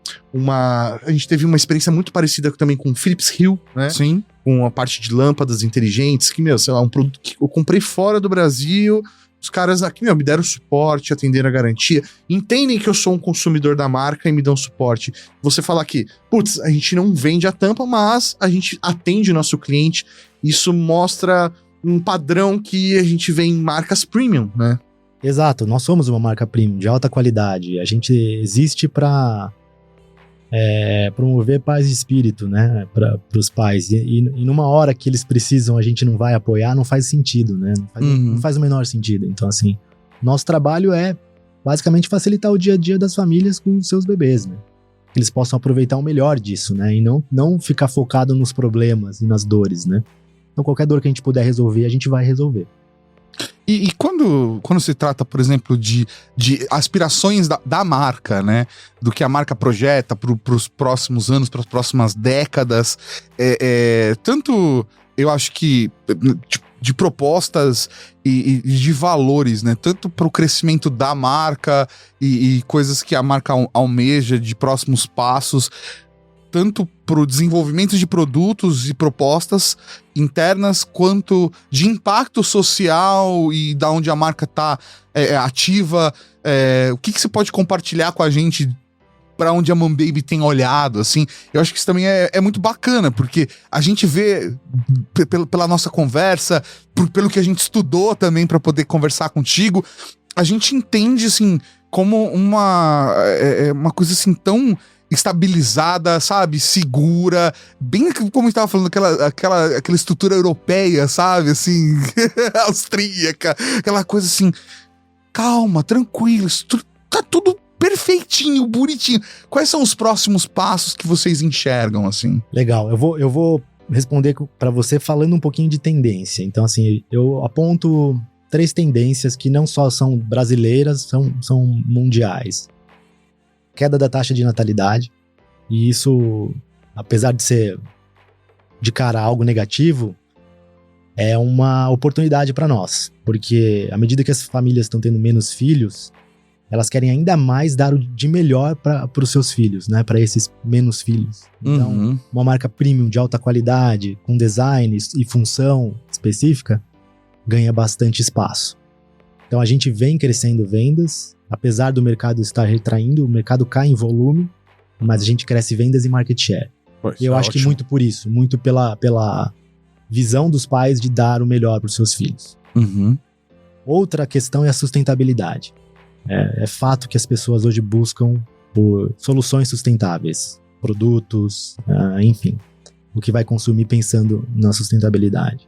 a gente teve uma experiência muito parecida também com o Philips Hue, né?
Sim.
Com a parte de lâmpadas inteligentes, que, sei lá, um produto que eu comprei fora do Brasil. Os caras aqui, me deram suporte, atenderam a garantia, entendem que eu sou um consumidor da marca e me dão suporte. Você fala aqui, putz, a gente não vende a tampa, mas a gente atende o nosso cliente. Isso mostra um padrão que a gente vê em marcas premium, né?
Exato, nós somos uma marca premium, de alta qualidade. A gente existe para promover paz de espírito, né, para os pais. E numa hora que eles precisam, a gente não vai apoiar, não faz sentido, né? Não faz o menor sentido. Então, assim, nosso trabalho é basicamente facilitar o dia a dia das famílias com os seus bebês, né? que eles possam aproveitar o melhor disso, né? E não ficar focado nos problemas e nas dores, né? Então qualquer dor que a gente puder resolver, a gente vai resolver.
E quando se trata, por exemplo, de aspirações da marca, né? Do que a marca projeta para os próximos anos, para as próximas décadas, tanto eu acho que de propostas e de valores, né? Tanto para o crescimento da marca e coisas que a marca almeja de próximos passos, tanto para o desenvolvimento de produtos e propostas internas, quanto de impacto social e da onde a marca está ativa. O que você pode compartilhar com a gente para onde a Manbaby tem olhado, assim? Eu acho que isso também é muito bacana, porque a gente vê, pela nossa conversa, pelo que a gente estudou também para poder conversar contigo, a gente entende, assim, como uma coisa, assim, tão estabilizada, sabe? Segura, bem como a gente tava falando, aquela estrutura europeia, sabe? Assim, austríaca, aquela coisa assim, calma, tranquilo, tá tudo perfeitinho, bonitinho. Quais são os próximos passos que vocês enxergam, assim?
Legal, eu vou responder para você falando um pouquinho de tendência. Então, assim, eu aponto 3 tendências que não só são brasileiras, são mundiais. Queda da taxa de natalidade, e isso, apesar de ser de cara algo negativo, é uma oportunidade para nós, porque à medida que as famílias estão tendo menos filhos, elas querem ainda mais dar o de melhor para os seus filhos, né, para esses menos filhos. Então, uma marca premium de alta qualidade, com design e função específica, ganha bastante espaço. Então a gente vem crescendo vendas. Apesar do mercado estar retraindo, o mercado cai em volume, mas a gente cresce vendas e market share. E eu acho que muito por isso, muito pela visão dos pais de dar o melhor para os seus filhos. Outra questão é a sustentabilidade. É fato que as pessoas hoje buscam por soluções sustentáveis, produtos, enfim, o que vai consumir pensando na sustentabilidade.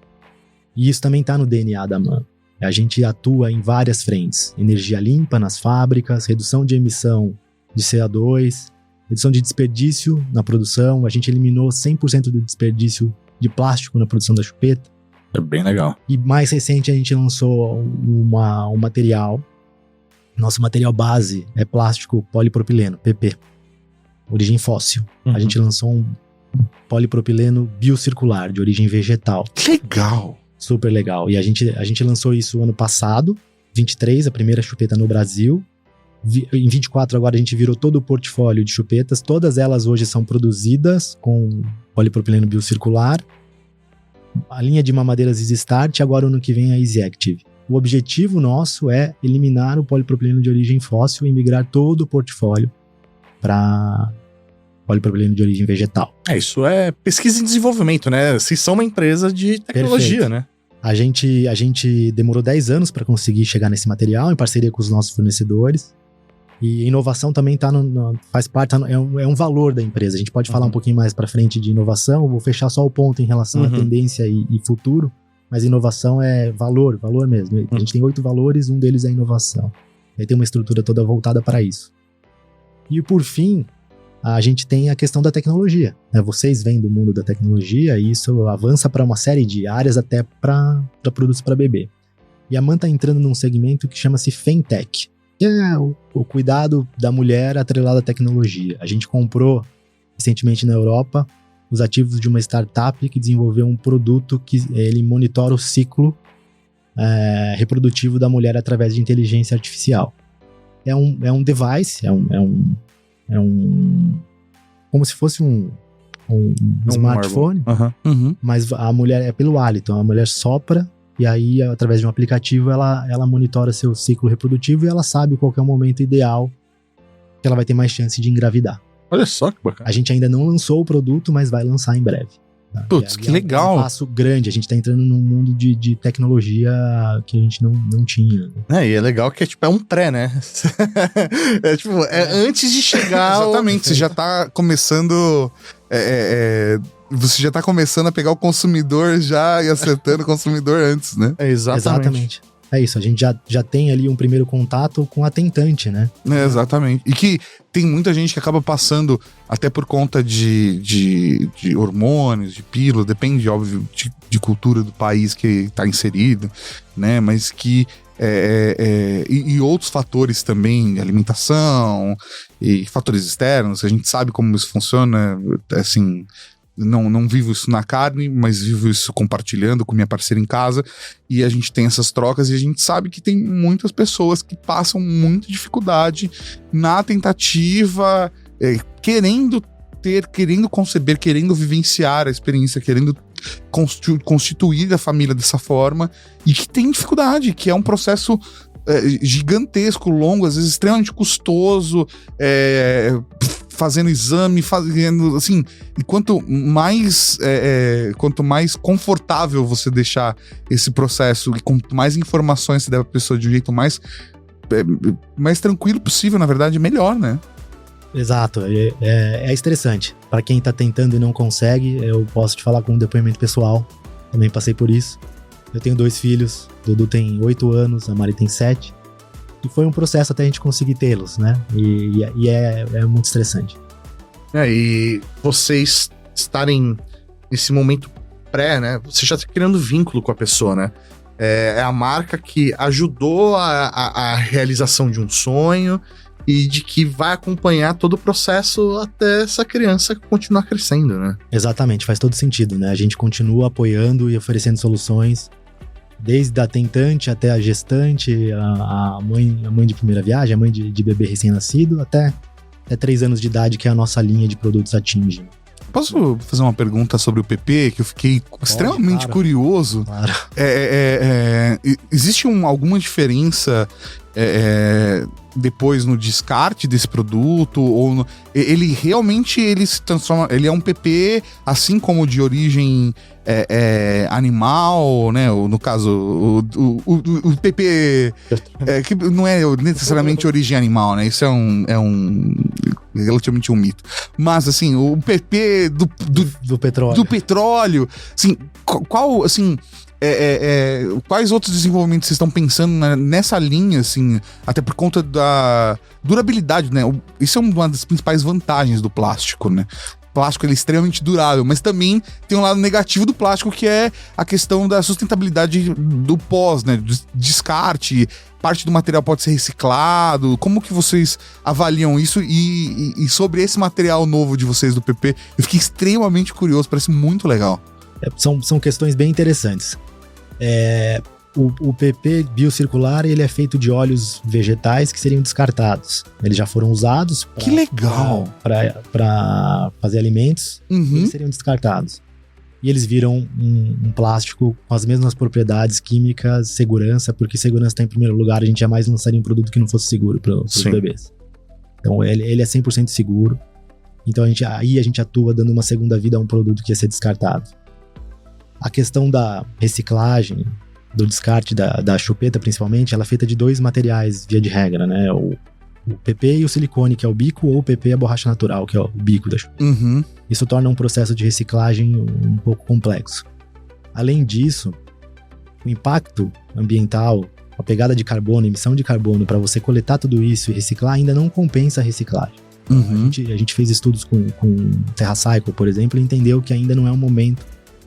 E isso também está no DNA da MAN. A gente atua em várias frentes: energia limpa nas fábricas, redução de emissão de CO2, redução de desperdício na produção. A gente eliminou 100% do desperdício de plástico na produção da chupeta.
É bem legal.
E mais recente a gente lançou um material. Nosso material base é plástico polipropileno, PP, origem fóssil. A gente lançou um polipropileno biocircular, de origem vegetal.
Legal!
Super legal. E a gente lançou isso ano passado, 23, a primeira chupeta no Brasil. Em 24 agora a gente virou todo o portfólio de chupetas. Todas elas hoje são produzidas com polipropileno biocircular. A linha de mamadeiras Easy Start, agora ano que vem a Easy Active. O objetivo nosso é eliminar o polipropileno de origem fóssil e migrar todo o portfólio para polipropileno de origem vegetal.
Isso é pesquisa e desenvolvimento, né? Vocês são uma empresa de tecnologia,
Perfeito.
Né?
A gente demorou 10 anos para conseguir chegar nesse material, em parceria com os nossos fornecedores. E inovação também faz parte, é um valor da empresa. A gente pode falar um pouquinho mais para frente de inovação. Vou fechar só o ponto em relação à tendência e futuro. Mas inovação é valor mesmo. A gente tem 8 valores, um deles é inovação. Aí tem uma estrutura toda voltada para isso. E por fim, a gente tem a questão da tecnologia, né? Vocês vêm do mundo da tecnologia e isso avança para uma série de áreas, até para produtos para bebê. E a MAN está entrando num segmento que chama-se Femtech, que é o cuidado da mulher atrelado à tecnologia. A gente comprou recentemente na Europa os ativos de uma startup que desenvolveu um produto que ele monitora o ciclo reprodutivo da mulher através de inteligência artificial. É um device, como se fosse um smartphone, mas a mulher é pelo hálito. A mulher sopra e aí, através de um aplicativo, ela monitora seu ciclo reprodutivo e ela sabe qual que é o momento ideal que ela vai ter mais chance de engravidar.
Olha só que bacana.
A gente ainda não lançou o produto, mas vai lançar em breve. Tá?
Putz, que legal.
É um passo grande, a gente tá entrando num mundo de tecnologia que a gente não tinha.
E é legal que é um pré, né? Antes de chegar...
Exatamente, você já tá começando... Você já tá começando a pegar o consumidor já e acertando o consumidor antes, né?
Exatamente.
é isso, a gente já tem ali um primeiro contato com a tentante, né?
Exatamente. E que tem muita gente que acaba passando, até por conta de hormônios, de pílula, depende, óbvio, de cultura do país que está inserido, né? Mas que e outros fatores também, alimentação e fatores externos, a gente sabe como isso funciona, assim, não vivo isso na carne, mas vivo isso compartilhando com minha parceira em casa, e a gente tem essas trocas e a gente sabe que tem muitas pessoas que passam muita dificuldade na tentativa, querendo conceber, querendo vivenciar a experiência, querendo constituir a família dessa forma, e que tem dificuldade, que é um processo gigantesco, longo, às vezes extremamente custoso, fazendo exame, fazendo, assim, e quanto mais confortável você deixar esse processo, e quanto mais informações você der pra pessoa de um jeito mais tranquilo possível, na verdade, melhor, né?
Exato, é estressante. Para quem tá tentando e não consegue, eu posso te falar com um depoimento pessoal, também passei por isso. Eu tenho 2 filhos, Dudu tem 8 anos, a Mari tem 7, e foi um processo até a gente conseguir tê-los, né? E é muito estressante.
E vocês estarem nesse momento né? Você já tá criando vínculo com a pessoa, né? É a marca que ajudou a realização de um sonho, e de que vai acompanhar todo o processo até essa criança continuar crescendo, né?
Exatamente, faz todo sentido, né? A gente continua apoiando e oferecendo soluções, desde a tentante até a gestante, a mãe de primeira viagem, a mãe de bebê recém-nascido, até 3 anos de idade, que a nossa linha de produtos atinge.
Posso fazer uma pergunta sobre o PP, que eu fiquei extremamente curioso?
Claro.
Existe alguma diferença depois no descarte desse produto? Ou ele realmente se transforma, ele é um PP assim como de origem animal, né? No caso, o PP que não é necessariamente origem animal, né? Isso é um relativamente um mito. Mas assim, o PP
do petróleo.
Do petróleo, assim, qual, assim, quais outros desenvolvimentos vocês estão pensando nessa linha, assim, até por conta da durabilidade, né? Isso é uma das principais vantagens do plástico, né? O plástico, ele é extremamente durável, mas também tem um lado negativo do plástico, que é a questão da sustentabilidade do pós, né? Do descarte, parte do material pode ser reciclado. Como que vocês avaliam isso? E sobre esse material novo de vocês do PP, eu fiquei extremamente curioso, parece muito legal.
São questões bem interessantes. O PP biocircular, ele é feito de óleos vegetais que seriam descartados. Eles já foram usados
que legal!
Para fazer alimentos, eles seriam descartados. E eles viram um plástico com as mesmas propriedades químicas, segurança, porque segurança está em primeiro lugar, a gente jamais lançaria um produto que não fosse seguro para os bebês. Então ele é 100% seguro. Então a gente atua dando uma segunda vida a um produto que ia ser descartado. A questão da reciclagem, do descarte da chupeta, principalmente, ela é feita de 2 materiais, via de regra, né? O PP e o silicone, que é o bico, ou o PP e a borracha natural, que é o bico da chupeta. Isso torna um processo de reciclagem um pouco complexo. Além disso, o impacto ambiental, a pegada de carbono, a emissão de carbono, para você coletar tudo isso e reciclar, ainda não compensa a reciclagem. A gente fez estudos com TerraCycle, por exemplo, e entendeu que ainda não é o momento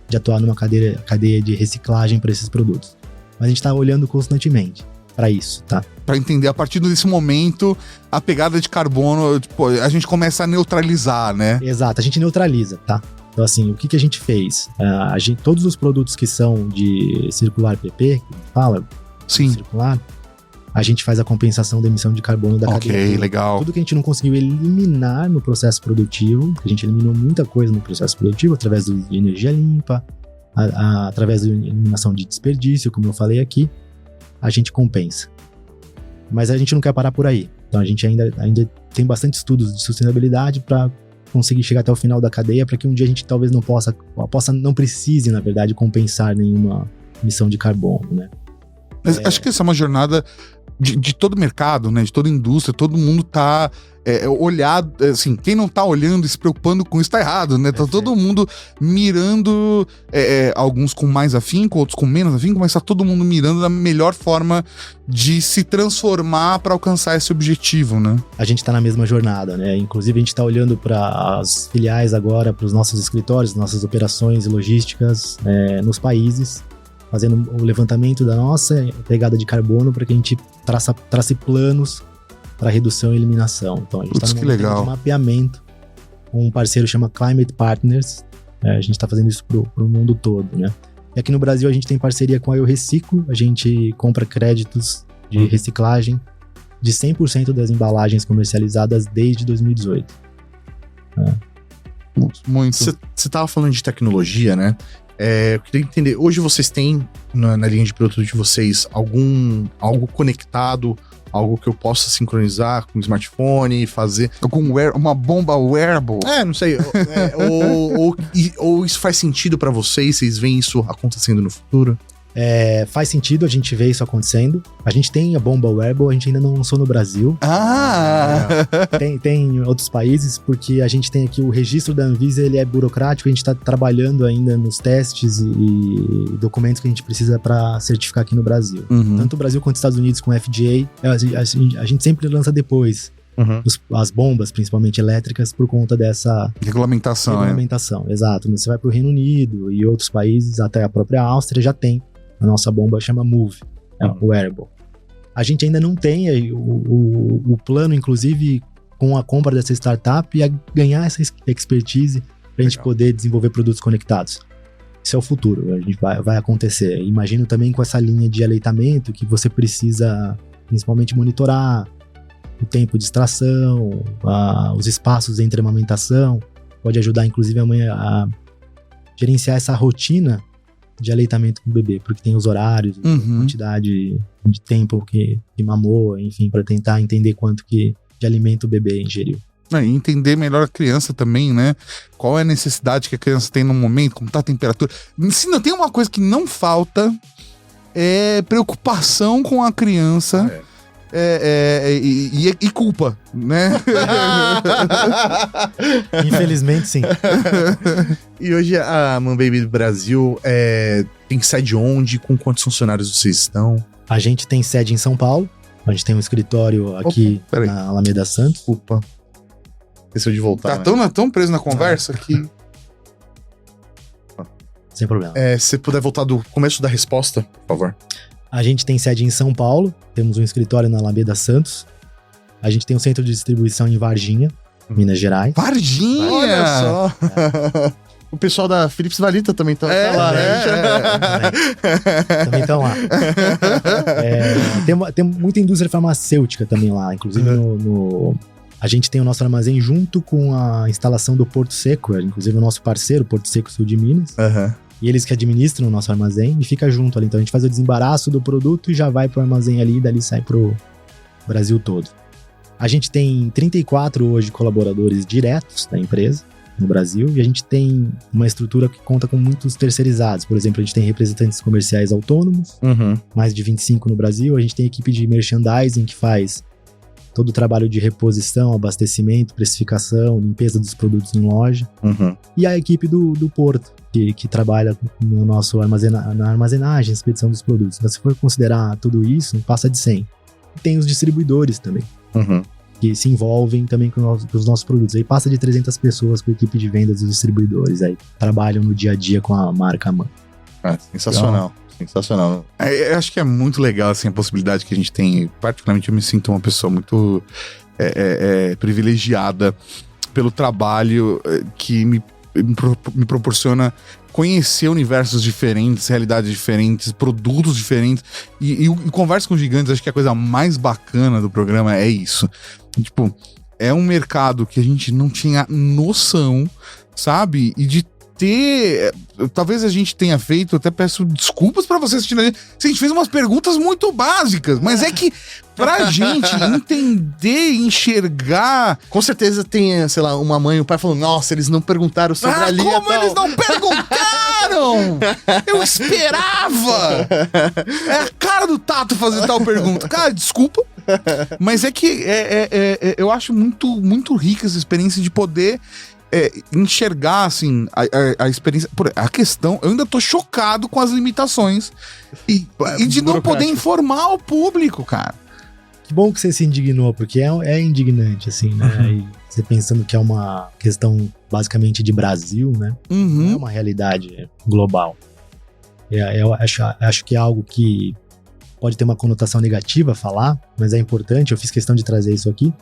de atuar numa cadeia de reciclagem para esses produtos. Mas a gente está olhando constantemente para isso, tá?
Para entender, a partir desse momento, a pegada de carbono, tipo, a gente começa a neutralizar, né?
Exato, a gente neutraliza, tá? Então, assim, o que a gente fez? Todos os produtos que são de circular PP, que fala, circular, a gente faz a compensação da emissão de carbono da cadeia.
Ok, legal.
Tudo que a gente não conseguiu eliminar no processo produtivo, a gente eliminou muita coisa no processo produtivo, através de energia limpa, através da eliminação de desperdício, como eu falei aqui, a gente compensa. Mas a gente não quer parar por aí. Então a gente ainda tem bastante estudos de sustentabilidade para conseguir chegar até o final da cadeia, para que um dia a gente talvez não precise, na verdade, compensar nenhuma emissão de carbono, né?
Mas acho que essa é uma jornada de todo mercado, né? De toda indústria, todo mundo tá olhado, assim, quem não tá olhando e se preocupando com isso tá errado, né? Tá todo mundo mirando, alguns com mais afinco, outros com menos afinco, mas tá todo mundo mirando da melhor forma de se transformar para alcançar esse objetivo, né?
A gente tá na mesma jornada, né? Inclusive a gente tá olhando para as filiais agora, para os nossos escritórios, nossas operações e logísticas nos países, fazendo o levantamento da nossa pegada de carbono para que a gente trace planos para redução e eliminação. Então a gente está no momento de mapeamento com um parceiro que chama Climate Partners. A gente está fazendo isso pro mundo todo, né? E aqui no Brasil a gente tem parceria com a Eu Reciclo, a gente compra créditos de reciclagem de 100% das embalagens comercializadas desde 2018.
Muito.
Você tava falando de tecnologia, né? Eu queria entender, hoje vocês têm na linha de produto de vocês algo conectado, algo que eu possa sincronizar com o smartphone, fazer...
Uma bomba wearable?
Não sei. Ou isso faz sentido pra vocês? Vocês veem isso acontecendo no futuro?
Faz sentido, a gente vê isso acontecendo. A gente tem a bomba wearable, a gente ainda não lançou no Brasil. Tem em outros países, porque a gente tem aqui o registro da Anvisa, ele é burocrático, a gente está trabalhando ainda nos testes e documentos que a gente precisa para certificar aqui no Brasil. Tanto o Brasil quanto os Estados Unidos com o FDA, a gente sempre lança depois. As bombas, principalmente elétricas, por conta dessa regulamentação. Exato. Você vai para o Reino Unido e outros países, até a própria Áustria já tem. A nossa bomba chama Move, o wearable. A gente ainda não tem o plano, inclusive, com a compra dessa startup, a ganhar essa expertise para a gente poder desenvolver produtos conectados. Isso é o futuro, a gente vai acontecer. Imagino também com essa linha de aleitamento que você precisa principalmente monitorar o tempo de extração, os espaços entre amamentação. Pode ajudar, inclusive, a mãe a gerenciar essa rotina de aleitamento com o bebê, porque tem os horários, a quantidade de tempo que mamou, enfim, para tentar entender quanto de alimento o bebê ingeriu.
E entender melhor a criança também, né? Qual é a necessidade que a criança tem no momento, como tá a temperatura. Se não tem uma coisa que não falta, é preocupação com a criança. E culpa, né?
Infelizmente, sim.
E hoje a Mambaby do Brasil tem sede onde? Com quantos funcionários vocês estão?
A gente tem sede em São Paulo. A gente tem um escritório aqui na Alameda Santos.
Desculpa. Esqueceu de voltar.
Tá tão preso na conversa que...
Sem problema.
Se puder voltar do começo da resposta, por favor.
A gente tem sede em São Paulo, temos um escritório na Alameda Santos. A gente tem um centro de distribuição em Varginha, Minas Gerais.
Varginha!
Olha só! O pessoal da Philips Valita também tá lá, né?
Também estão lá. Tem muita indústria farmacêutica também lá. Inclusive, a gente tem o nosso armazém junto com a instalação do Porto Seco. Inclusive, o nosso parceiro, Porto Seco Sul de Minas. E eles que administram o nosso armazém e fica junto ali. Então a gente faz o desembaraço do produto e já vai pro armazém ali, e dali sai pro Brasil todo. A gente tem 34 hoje colaboradores diretos da empresa no Brasil e a gente tem uma estrutura que conta com muitos terceirizados. Por exemplo, a gente tem representantes comerciais autônomos, mais de 25 no Brasil. A gente tem equipe de merchandising que faz todo o trabalho de reposição, abastecimento, precificação, limpeza dos produtos em loja. E a equipe do Porto, que trabalha no nosso na armazenagem, expedição dos produtos. Mas se for considerar tudo isso, passa de 100. Tem os distribuidores também, que se envolvem também com os nossos produtos. Aí passa de 300 pessoas com a equipe de vendas dos distribuidores. Aí trabalham no dia a dia com a marca mãe.
Sensacional. Sensacional.
Eu acho que é muito legal assim, a possibilidade que a gente tem. Particularmente eu me sinto uma pessoa muito privilegiada pelo trabalho que me proporciona conhecer universos diferentes, realidades diferentes, produtos diferentes e Conversa com Gigantes. Acho que a coisa mais bacana do programa é isso. Tipo, é um mercado que a gente não tinha noção, sabe? E de ter... Talvez a gente tenha feito, até peço desculpas pra vocês assistindo a gente, se a gente fez umas perguntas muito básicas, mas é que pra gente entender, enxergar...
Com certeza tem, sei lá, uma mãe e um pai falando, nossa, eles não perguntaram sobre a linha
como
tal.
eles não perguntaram? Eu esperava! É a cara do Tato fazer tal pergunta. Cara, desculpa, mas é que eu acho muito rica essa experiência de poder enxergar, assim, a experiência... A questão... Eu ainda tô chocado com as limitações e de não poder informar o público, cara.
Que bom que você se indignou, porque é indignante, assim, né? E você pensando que é uma questão basicamente de Brasil, né? Não é uma realidade global. Eu acho que é algo que pode ter uma conotação negativa falar, mas é importante, eu fiz questão de trazer isso aqui,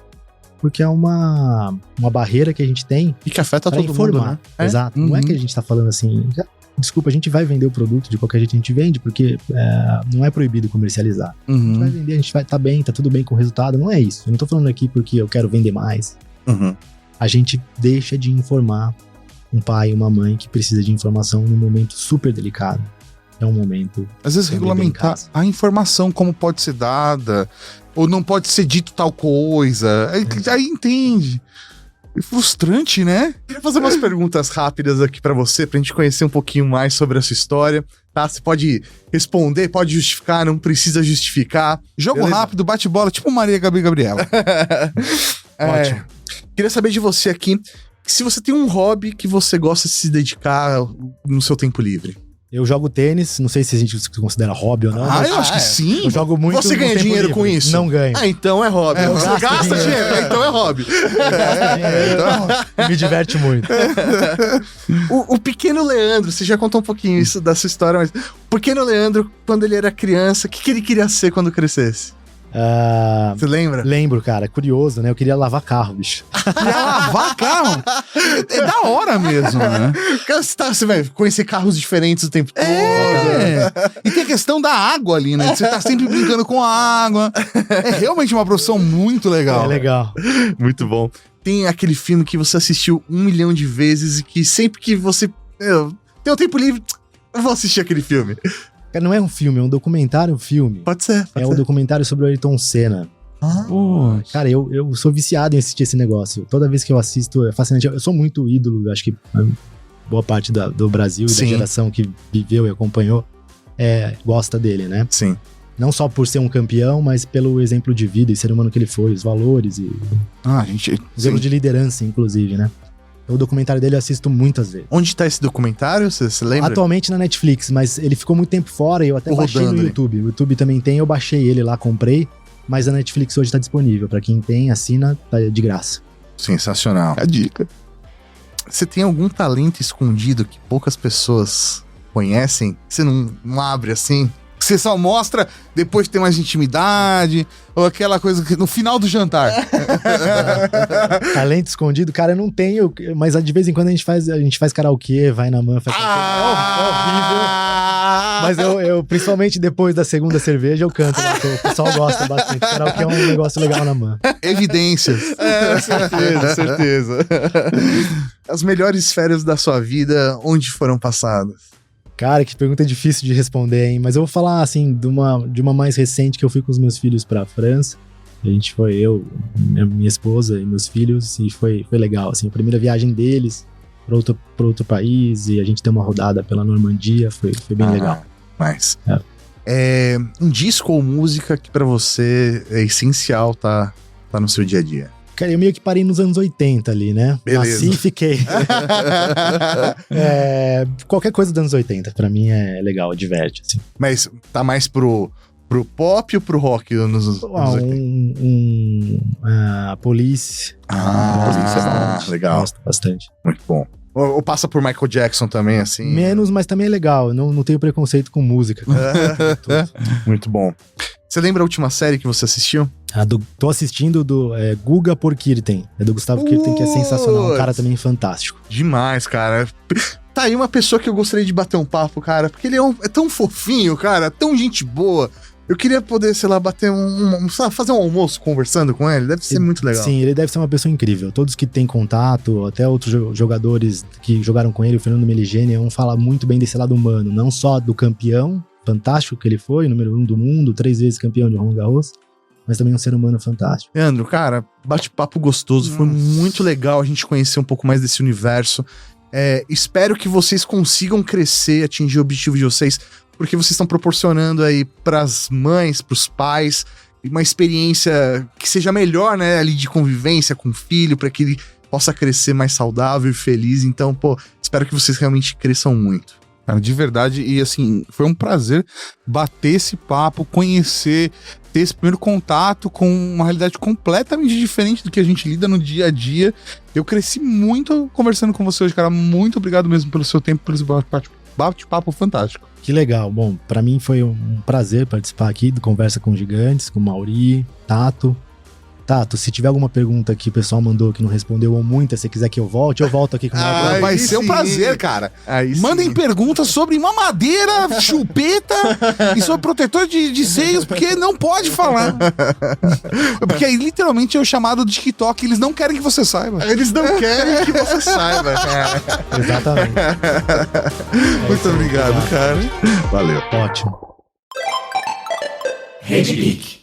porque é uma barreira que a gente tem
E que afeta
pra
todo
informar.
mundo, né?
Exato. Não é que a gente tá falando assim, desculpa, a gente vai vender o produto de qualquer jeito, a gente vende, porque não é proibido comercializar. A gente vai vender, a gente vai tá bem, tá tudo bem com o resultado, não é isso. Eu não tô falando aqui porque eu quero vender mais. A gente deixa de informar um pai e uma mãe que precisa de informação num momento super delicado. É um momento...
Às vezes regulamentar a informação, como pode ser dada, ou não pode ser dito tal coisa, aí entende. É frustrante, né?
Queria fazer umas perguntas rápidas aqui pra você, pra gente conhecer um pouquinho mais sobre a sua história, tá? Você pode responder, pode justificar, não precisa justificar.
Jogo
Beleza?
rápido, bate-bola, tipo Maria Gabi e Gabriela.
Ótimo. Queria saber de você aqui, se você tem um hobby que você gosta de se dedicar no seu tempo livre.
Eu jogo tênis, não sei se a gente considera hobby ou não. mas
eu acho que sim.
eu jogo muito.
Você
no
ganha
tempo
dinheiro
livre.
com isso?
Não ganho.
Ah, então é hobby.
Eu
Você
gasto
gasta
dinheiro.
dinheiro, então é hobby.
Me diverte muito.
O pequeno Leandro, você já contou um pouquinho isso da sua história, mas o pequeno Leandro, quando ele era criança, o que ele queria ser quando crescesse? Você lembra?
Lembro, cara, curioso, né? Eu queria lavar carro, bicho.
Queria lavar carro. É da hora mesmo, né?
Você vai conhecer carros diferentes o tempo todo.
E tem a questão da água ali, né? Você tá sempre brincando com a água. É realmente uma profissão muito legal.
É legal.
Muito bom. Tem aquele filme que você assistiu 1 milhão de vezes e que sempre que você tem o tempo livre, eu vou assistir aquele filme.
Cara, não é um filme, é um documentário,
Pode ser.
É um documentário sobre o Ayrton Senna. Cara, eu sou viciado em assistir esse negócio. Toda vez que eu assisto, é fascinante. Eu sou muito ídolo, acho que boa parte do Brasil e da geração que viveu e acompanhou gosta dele, né?
Sim.
Não só por ser um campeão, mas pelo exemplo de vida e ser humano que ele foi, os valores e exemplo de liderança, inclusive, né? O documentário dele eu assisto muitas vezes.
Onde tá esse documentário? Você lembra?
Atualmente na Netflix, mas ele ficou muito tempo fora e eu até baixei no YouTube. O YouTube também tem, eu baixei ele lá, comprei, mas a Netflix hoje tá disponível. Pra quem tem, assina, tá de graça.
Sensacional.
A dica.
Você tem algum talento escondido que poucas pessoas conhecem? Você não abre assim?
Você só mostra depois de ter mais intimidade, ou aquela coisa que no final do jantar.
Talento escondido, cara, eu não tenho, mas de vez em quando a gente faz karaokê, vai na man, faz horrível. Mas eu, principalmente depois da segunda cerveja, eu canto lá, o pessoal gosta bastante. Karaokê é um negócio legal na man.
Evidências.
Certeza. As melhores férias da sua vida, onde foram passadas?
Cara, que pergunta difícil de responder, hein? Mas eu vou falar, assim, de uma mais recente que eu fui com os meus filhos pra França. A gente foi, minha esposa e meus filhos, e foi legal, assim. A primeira viagem deles pra outro país, e a gente deu uma rodada pela Normandia, foi bem legal.
Mas um disco ou música que pra você é essencial tá no seu dia a dia?
Cara, eu meio que parei nos anos 80 ali, né?
Beleza.
Nasci e fiquei. Qualquer coisa dos anos 80, pra mim é legal, diverte, assim.
Mas tá mais pro pop ou pro rock nos anos 80?
Police.
Police, legal.
Gosto bastante.
Muito bom. Ou passa por Michael Jackson também, assim?
Menos, mas também é legal. Eu não tenho preconceito com música.
Muito bom. Você lembra a última série que você assistiu?
Tô assistindo do Guga Porkirten. É do Gustavo Kirten, que é sensacional. Um cara também fantástico.
Demais, cara. Tá aí uma pessoa que eu gostaria de bater um papo, cara. Porque ele é tão fofinho, cara. Tão gente boa. Eu queria poder, sei lá, bater fazer um almoço conversando com ele. Deve ser muito legal.
Sim, ele deve ser uma pessoa incrível. Todos que têm contato, até outros jogadores que jogaram com ele, o Fernando Meligeni, vão falar muito bem desse lado humano. Não só do campeão fantástico que ele foi, número 1 do mundo, 3 vezes campeão de Roland Garros, mas também um ser humano fantástico.
Leandro, cara, bate-papo gostoso. Foi muito legal a gente conhecer um pouco mais desse universo. Espero que vocês consigam crescer, atingir o objetivo de vocês, porque vocês estão proporcionando aí pras mães, pros pais, uma experiência que seja melhor, né, ali de convivência com o filho, para que ele possa crescer mais saudável e feliz. Então, espero que vocês realmente cresçam muito.
Cara, de verdade, e assim, foi um prazer bater esse papo, conhecer, ter esse primeiro contato com uma realidade completamente diferente do que a gente lida no dia a dia. Eu cresci muito conversando com você hoje, cara. Muito obrigado mesmo pelo seu tempo, pelo seu bate-papo fantástico.
Que legal. Bom, pra mim foi um prazer participar aqui do Conversa com Gigantes, com o Mauri, Tato. Tato, se tiver alguma pergunta que o pessoal mandou que não respondeu ou muita, se quiser que eu volto aqui com uma
vai ser um prazer, cara. Mandem perguntas sobre mamadeira, chupeta e sobre protetor de seios, porque não pode falar. Porque aí, literalmente, é o chamado de TikTok. Eles não querem que você saiba.
Eles não querem que você saiba.
Exatamente.
Muito obrigado, cara. Valeu.
Ótimo.
Rede Geek.